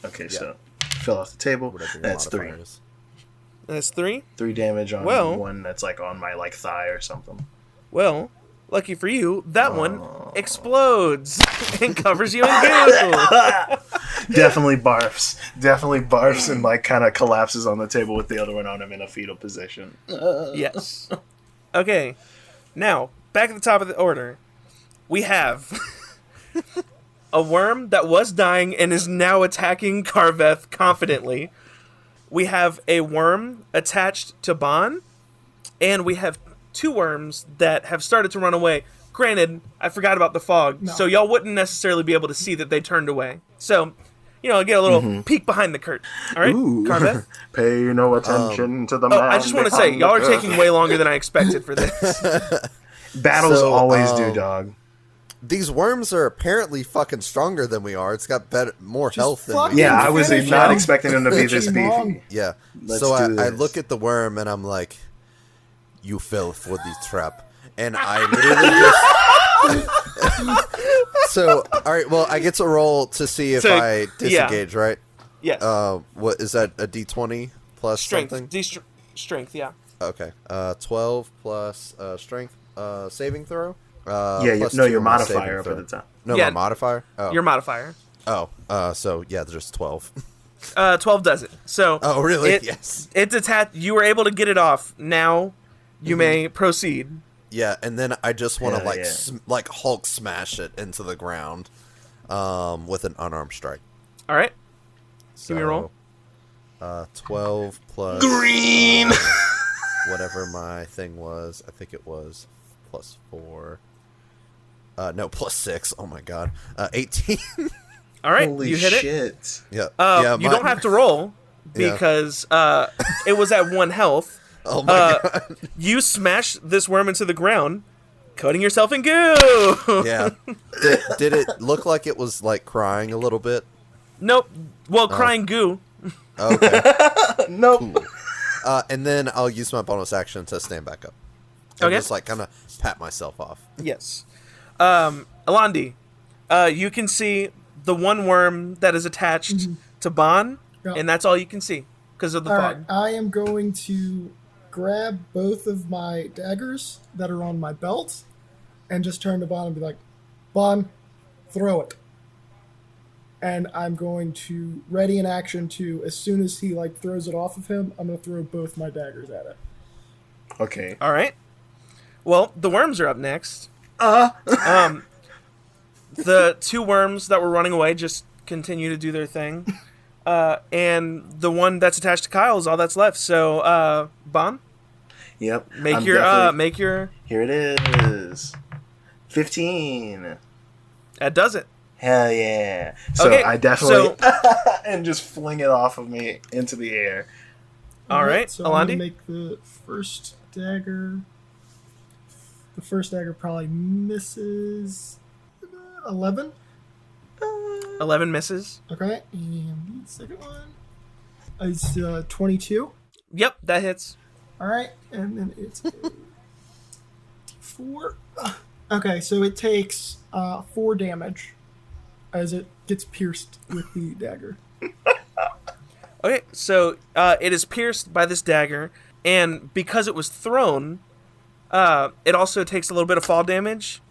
Okay, so fill off the table. Whatever your That's 3. modifier is. That's 3. 3 damage on Well- one that's like on my like thigh or something. Well, lucky for you, that one explodes and covers you in goo. Definitely barfs. Definitely barfs and like kind of collapses on the table with the other one on him in a fetal position. Yes. Okay. Now, back at the top of the order, we have a worm that was dying and is now attacking Carveth confidently. We have a worm attached to Bon, and we have 2 worms that have started to run away. Granted, I forgot about the fog, so y'all wouldn't necessarily be able to see that they turned away. So, get a little peek behind the curtain. All right, Ooh. Carveth? Pay no attention to the man. I just want to say, behind y'all the are taking curtain. way longer than I expected for this. Battles So, always do, dog. These worms are apparently fucking stronger than we are. It's got more health than fucking- we do. Yeah, I was finish not him. expecting them to be this Push him on. beefy. Yeah. Let's So do I this. look at the worm and I'm like, you fell for the trap. And I literally just... So, all right, well, I get to roll to see if So, I disengage, right? Yes. What is that, a d20 plus Strength. something? Strength, yeah. Okay. 12 plus strength saving throw? Yeah, plus no, 2 your on my saving modifier up throw. at the top. No, Yeah. my modifier? Oh. Your modifier. So, yeah, there's 12. 12 does it. So. Oh, really? It, Yes. It's attached. You were able to get it off. Now, you may proceed. Yeah, and then I just want to Hell yeah. like Hulk smash it into the ground, with an unarmed strike. All right. So, me a roll. 12 plus Green. whatever my thing was. I think it was plus 4. No, plus 6. Oh my god. 18. All right. Holy you hit it. shit. Yeah. You don't have to roll Yeah. because it was at 1 health. Oh my god. You smash this worm into the ground, coating yourself in goo. Yeah. Did it look like it was like crying a little bit? Nope. Well, crying goo. Okay. Nope. Cool. And then I'll use my bonus action to stand back up. And Okay. just like kind of pat myself off. Yes. Alandi, you can see the one worm that is attached to Bon, Yeah. and that's all you can see because of the All fog. right, I am going to grab both of my daggers that are on my belt and just turn to Bon and be like, Bon, throw it. And I'm going to ready an action to, as soon as he like throws it off of him, I'm going to throw both my daggers at it. Okay. All right. Well, the worms are up next. The two worms that were running away just continue to do their thing. And the one that's attached to Kyle is all that's left. So, Bon, Yep. make I'm your definitely- Here it is. 15. that does it. Hell yeah. So Okay, I definitely and just fling it off of me into the air. All right, so I'm going to Alandi. make the first dagger. The first dagger probably misses 11. 11 misses. Okay, and the second one is 22. Yep, that hits. All right, and then it's a D4. Okay, so it takes 4 damage as it gets pierced with the dagger. Okay, so it is pierced by this dagger, and because it was thrown, it also takes a little bit of fall damage,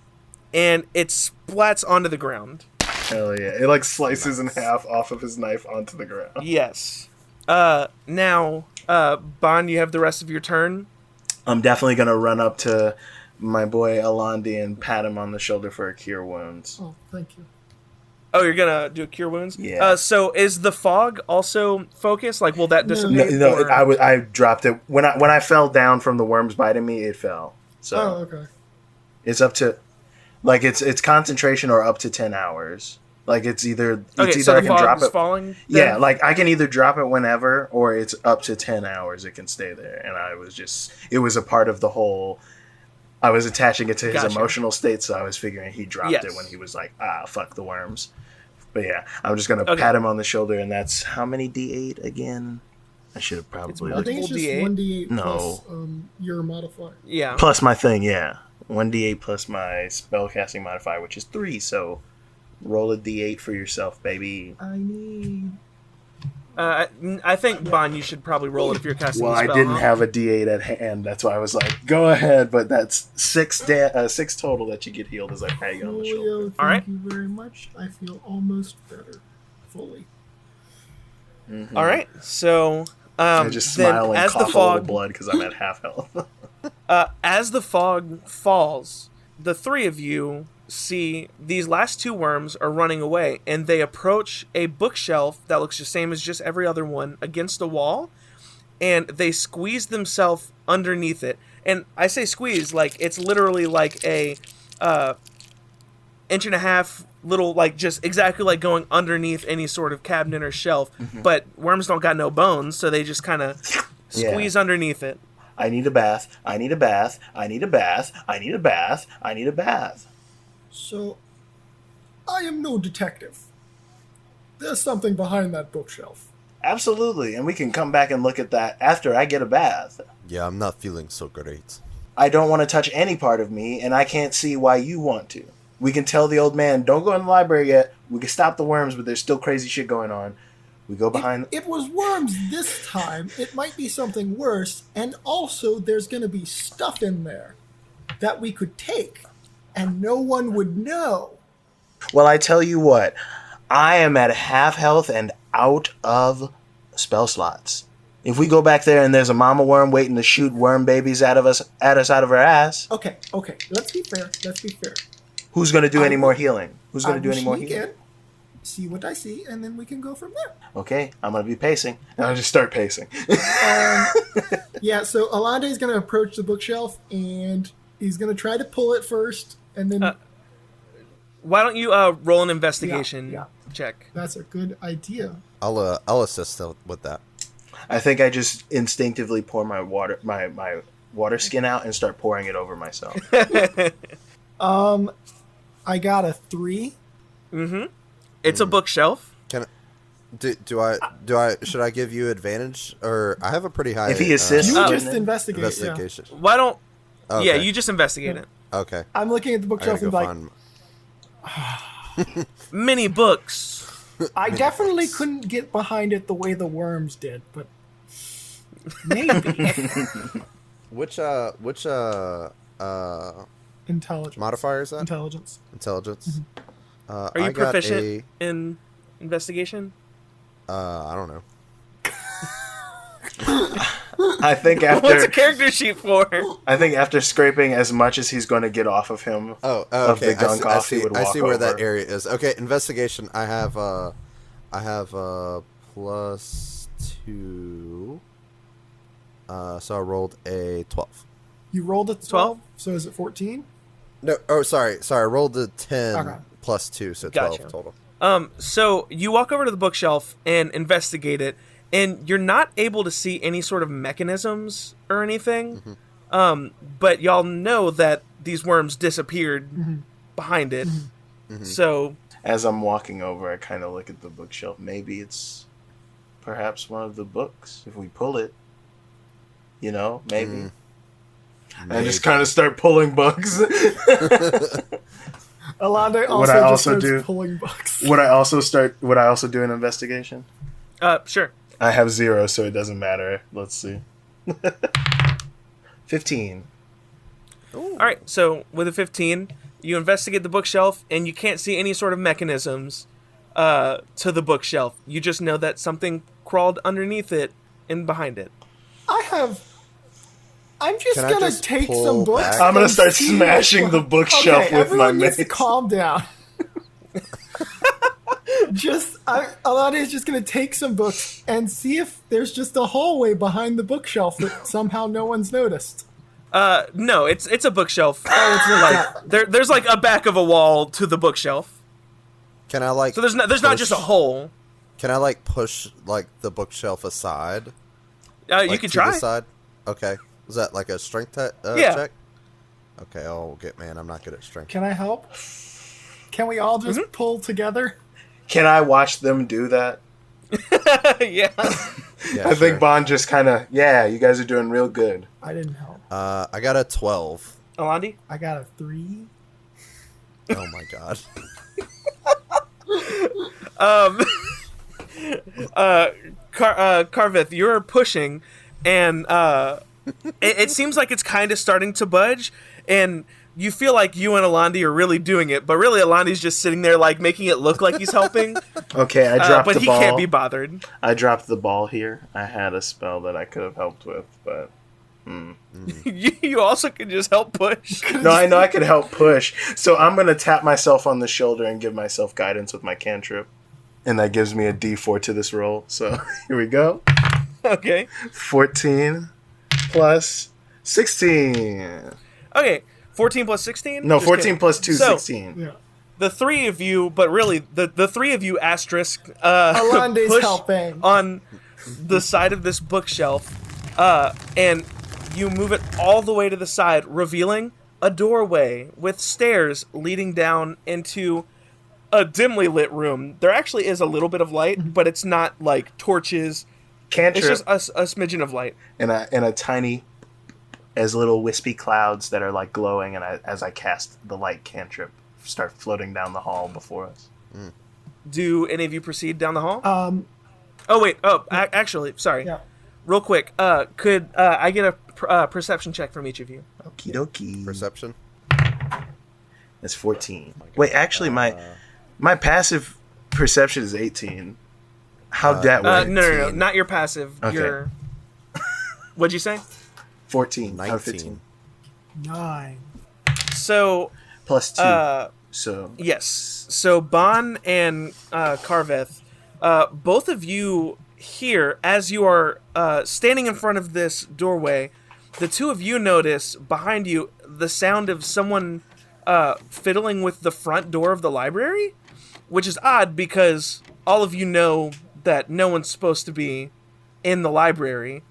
and it splats onto the ground. Hell yeah. It like slices in half off of his knife onto the ground. Yes. Now, Bon, you have the rest of your turn. I'm definitely going to run up to my boy Alandi and pat him on the shoulder for a cure wounds. Oh, thank you. Oh, you're gonna do a cure wounds? Yeah. So is the fog also focused? Like, will that dissipate? No, or- I dropped it when I fell down from the worms biting me. It fell. So Oh, okay. it's up to, like it's concentration or up to 10 hours. Like it's either Okay, it's so either the I can drop fog is it. falling? then? Yeah, like I can either drop it whenever or it's up to 10 hours. It can stay there, and it was a part of the whole. I was attaching it to his Gotcha. emotional state, so I was figuring he dropped Yes. it when he was like, fuck the worms. But yeah, I'm just gonna Okay. pat him on the shoulder, and that's how many D8 again? I should have probably It's I looked. think it's just D8? 1d8 No. plus your modifier. Yeah. Plus my thing, yeah. 1d8 plus my spellcasting modifier, which is 3. So roll a d8 for yourself, baby. I need... I think, Bon, you should probably roll it if you're casting Well, the I spell. didn't huh? have a d8 at hand. That's why I was like, go ahead. But that's 6 total that you get healed as I pat you on the shoulder. Julio, thank All right. you very much. I feel almost better. Fully. All right, so I just then smile and as cough the a little fog blood because I'm at half health. as the fog falls, the three of you see these last two worms are running away, and they approach a bookshelf that looks the same as just every other one against a wall, and they squeeze themselves underneath it. And I say squeeze like it's literally like a inch and a half little, like just exactly like going underneath any sort of cabinet or shelf. But worms don't got no bones, so they just kind of squeeze underneath it. I need a bath. I need a bath. I need a bath. I need a bath. I need a bath. So, I am no detective. There's something behind that bookshelf. Absolutely. And we can come back and look at that after I get a bath. Yeah, I'm not feeling so great. I don't want to touch any part of me, and I can't see why you want to. We can tell the old man, don't go in the library yet. We can stop the worms, but there's still crazy shit going on. We go behind... It was worms this time. It might be something worse. And also, there's going to be stuff in there that we could take, and no one would know. Well, I tell you what. I am at half health and out of spell slots. If we go back there and there's a mama worm waiting to shoot worm babies at us out of her ass, Okay. Let's be fair. who's going to do any more healing? Who's going I to do will any more sneak healing? in, see what I see, and then we can go from there. Okay, I'm going to be pacing. And I'll just start pacing. Yeah, so Alande is going to approach the bookshelf, and he's going to try to pull it first, and then... Why don't you roll an investigation Yeah. check? That's a good idea. I'll assist with that. I think I just instinctively pour my water skin out and start pouring it over myself. I got a 3. It's a bookshelf. Can Do I should I give you advantage, or I have a pretty high If he assists, You wouldn't just it? investigate. Yeah. investigation? Why don't? Okay. Yeah, you just investigate it. Okay. I'm looking at the I gotta bookshelf go and find. Many books. I definitely couldn't get behind it the way the worms did, but maybe Which intelligence. modifier is that? Intelligence. Intelligence. Are you I got proficient in investigation? I don't know. I think What's after a character sheet for? scraping as much as he's going to get off of him, Oh, of okay. the gunk off, he would walk I see where that over. area is. Okay, investigation. I have +2. So I rolled a 12. You rolled a 12, so is it 14? No, sorry. I rolled a 10 Okay. +2, so 12 Gotcha. total. So you walk over to the bookshelf and investigate it, and you're not able to see any sort of mechanisms or anything. But y'all know that these worms disappeared behind it. So As I'm walking over, I kind of look at the bookshelf. Maybe it's perhaps one of the books. If we pull it, maybe. And I just kind of start pulling books. Alande Would I also just also starts do- pulling books. Would I also do an investigation? sure. I have 0, so it doesn't matter. Let's see. 15. All right. So with a 15, you investigate the bookshelf, and you can't see any sort of mechanisms to the bookshelf. You just know that something crawled underneath it and behind it. I'm just Can I gonna just take pull some books. back? I'm gonna and start see smashing the bookshelf okay, with my everyone needs to mace. calm down. Alande is just gonna take some books and see if there's just a hallway behind the bookshelf that somehow no one's noticed. No, it's a bookshelf. Oh, it's like There's like a back of a wall to the bookshelf. Can I like? So there's not just a hole. Can I like push like the bookshelf aside? You Like, can to try. the side? Okay. Was that like a strength Yeah. check? Okay, man, I'm not good at strength. Can I help? Can we all just pull together? Can I watch them do that? Yeah. Yeah, I think Bond just kind of, you guys are doing real good. I didn't help. I got a 12. Alandi? I got a 3. Oh my god. Carveth, you're pushing, and it seems like it's kind of starting to budge, and you feel like you and Alandi are really doing it, but really Alandi's just sitting there like making it look like he's helping. Okay, I dropped but the he ball. can't be bothered. I dropped the ball here. I had a spell that I could have helped with, but You also can just help push. no, I know I could help push. So I'm gonna tap myself on the shoulder and give myself guidance with my cantrip, and that gives me a D4 to this roll. So here we go. Okay. 14 plus 16. Okay. 14 plus 16? No, Just 14 kidding. plus 2, So, 16. Yeah. The three of you, but really, the three of you, asterisk, Alande's push helping. on the side of this bookshelf, and you move it all the way to the side, revealing a doorway with stairs leading down into a dimly lit room. There actually is a little bit of light, but it's not like torches. Cantrip It's just a smidgen of light. and a tiny, as little wispy clouds that are like glowing, and as I cast the light cantrip, start floating down the hall before us. Do any of you proceed down the hall? Um, Wait. Actually, sorry. yeah. Real quick, could I get a perception check from each of you? Okie dokie. Perception. That's 14. Wait, actually, my passive perception is 18. How'd that work? No, not your passive. Okay. Your. What'd you say? 14. 19. 15. 9. So, Plus 2. So, yes. So Bon and Carveth, both of you here, as you are standing in front of this doorway, the two of you notice behind you the sound of someone fiddling with the front door of the library, which is odd because all of you know that no one's supposed to be in the library.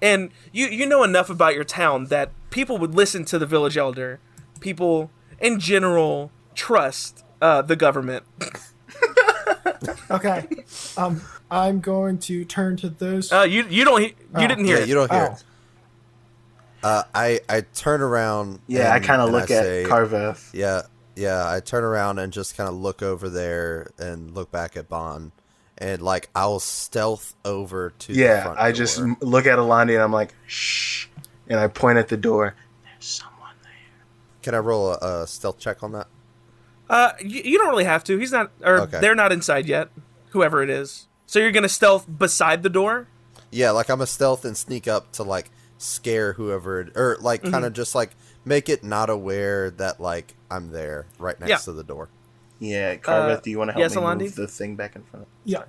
And you know enough about your town that people would listen to the village elder. People, in general, trust the government. Okay. I'm going to turn to those. You didn't hear Yeah, it. you don't hear Oh. it. I turn around. Yeah, I kind of and look I at say, Carveth. Yeah. I turn around and just kind of look over there and look back at Bond, and like I'll stealth over to the front I door. just look at Alandi and I'm like, shh, and I point at the door. There's someone there. Can I roll a stealth check on that? You don't really have to. He's not, or Okay. they're not inside yet. Whoever it is. So you're gonna stealth beside the door. Yeah, like I'm a stealth and sneak up to like scare whoever, or like kind of just like make it not aware that like I'm there right next to the door. Yeah, Carveth, do you want to help yes, me Alandi? move the thing back in front? Yeah.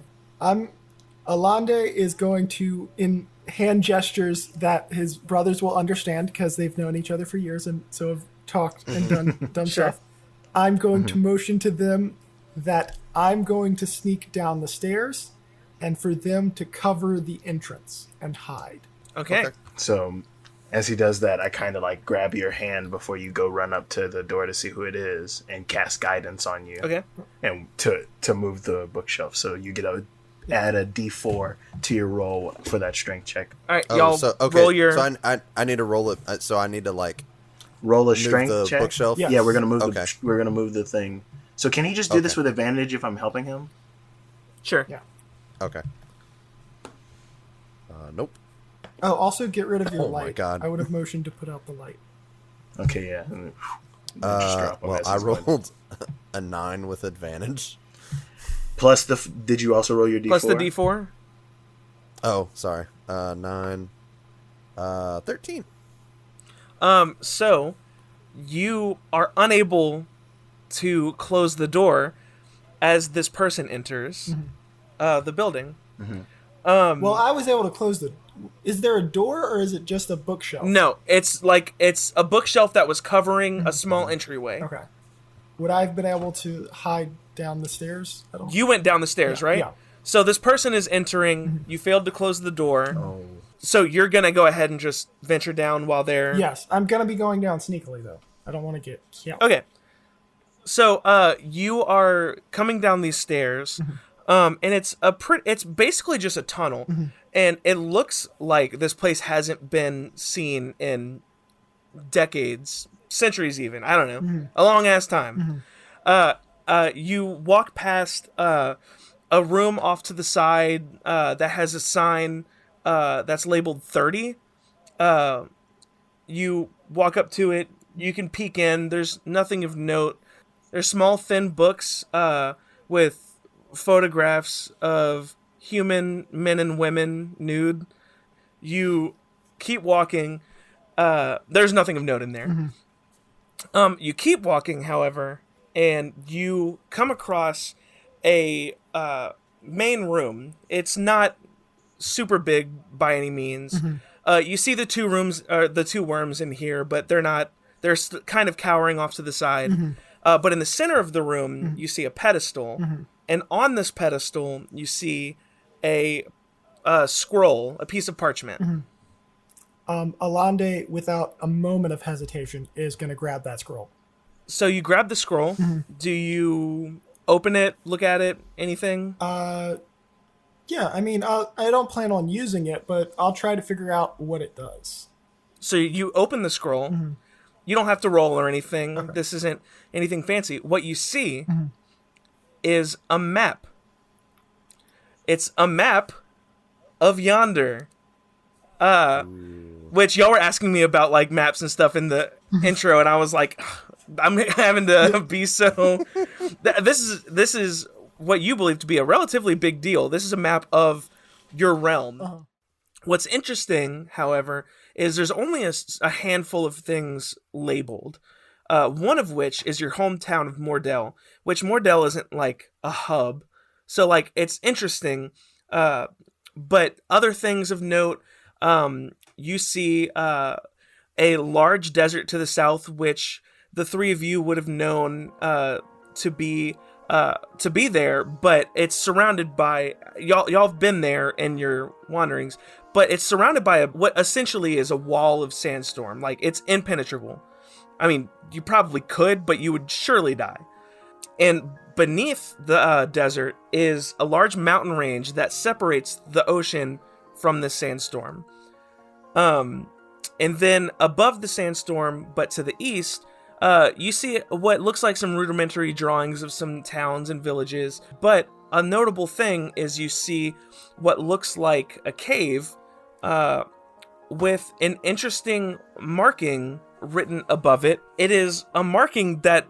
Alande is going to, in hand gestures that his brothers will understand because they've known each other for years and so have talked and done Sure. stuff. I'm going to motion to them that I'm going to sneak down the stairs and for them to cover the entrance and hide. Okay. So, as he does that, I kind of like grab your hand before you go run up to the door to see who it is and cast guidance on you. Okay. And to move the bookshelf, so you get add a D4 to your roll for that strength check. All right, y'all roll your. So I need to roll it. So I need to like Roll a move strength the check. bookshelf. Yeah. Yeah, we're gonna move. Okay. We're gonna move the thing. So can he just do this Okay. with advantage if I'm helping him? Sure. Yeah. Okay. Nope. Oh, also get rid of your Oh my light. God. I would have motioned to put out the light. Okay, yeah. Just drop him Well, as I he's going. rolled a 9 with advantage. Plus did you also roll your D4? Plus the D4. Oh, sorry. 9. 13. So you are unable to close the door as this person enters the building. Well, I was able to close the. Is there a door or is it just a bookshelf? No, it's a bookshelf that was covering a small entryway. Okay. Would I have been able to hide down the stairs at all? You went down the stairs, Yeah, right? yeah. So this person is entering. You failed to close the door. Oh. So you're gonna go ahead and just venture down while they're. Yes, I'm gonna be going down sneakily though. I don't want to get killed. Okay. So you are coming down these stairs, and it's basically just a tunnel, and it looks like this place hasn't been seen in decades, centuries even. I don't know, a long ass time. You walk past a room off to the side that has a sign that's labeled 30. You walk up to it. You can peek in. There's nothing of note. There's small, thin books with photographs of human men and women nude. You keep walking. There's nothing of note in there. You keep walking, however, and you come across a main room. It's not super big by any means. You see the two rooms, or the two worms in here, but they're not. They're kind of cowering off to the side. But in the center of the room, you see a pedestal, and on this pedestal, you see a scroll, a piece of parchment. Alande, without a moment of hesitation, is going to grab that scroll. So you grab the scroll. Do you open it, look at it, anything? Yeah, I mean, I don't plan on using it, but I'll try to figure out what it does. So you open the scroll. You don't have to roll or anything. Okay. This isn't anything fancy. What you see is a map. It's a map of Yonder. Which y'all were asking me about, like, maps and stuff in the intro, and I was like, I'm having to be so... This is what you believe to be a relatively big deal. This is a map of your realm. What's interesting, however, is there's only a handful of things labeled. One of which is your hometown of Mordell, which Mordell isn't like a hub. So like it's interesting. But other things of note, you see a large desert to the south, which the three of you would have known to be there, but it's surrounded by y'all have been there in your wanderings, but it's surrounded by what essentially is a wall of sandstorm. Like it's impenetrable. I mean, you probably could, but you would surely die. And beneath the desert is a large mountain range that separates the ocean from the sandstorm. And then above the sandstorm, but to the east, you see what looks like some rudimentary drawings of some towns and villages. But a notable thing is you see what looks like a cave with an interesting marking written above it. It is a marking that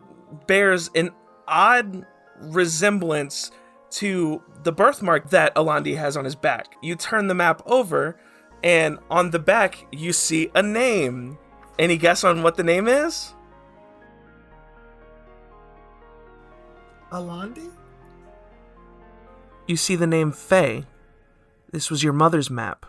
bears an odd resemblance to the birthmark that Alandi has on his back. You turn the map over, and on the back, you see a name. Any guess on what the name is? Alandi? You see the name Faye. This was your mother's map.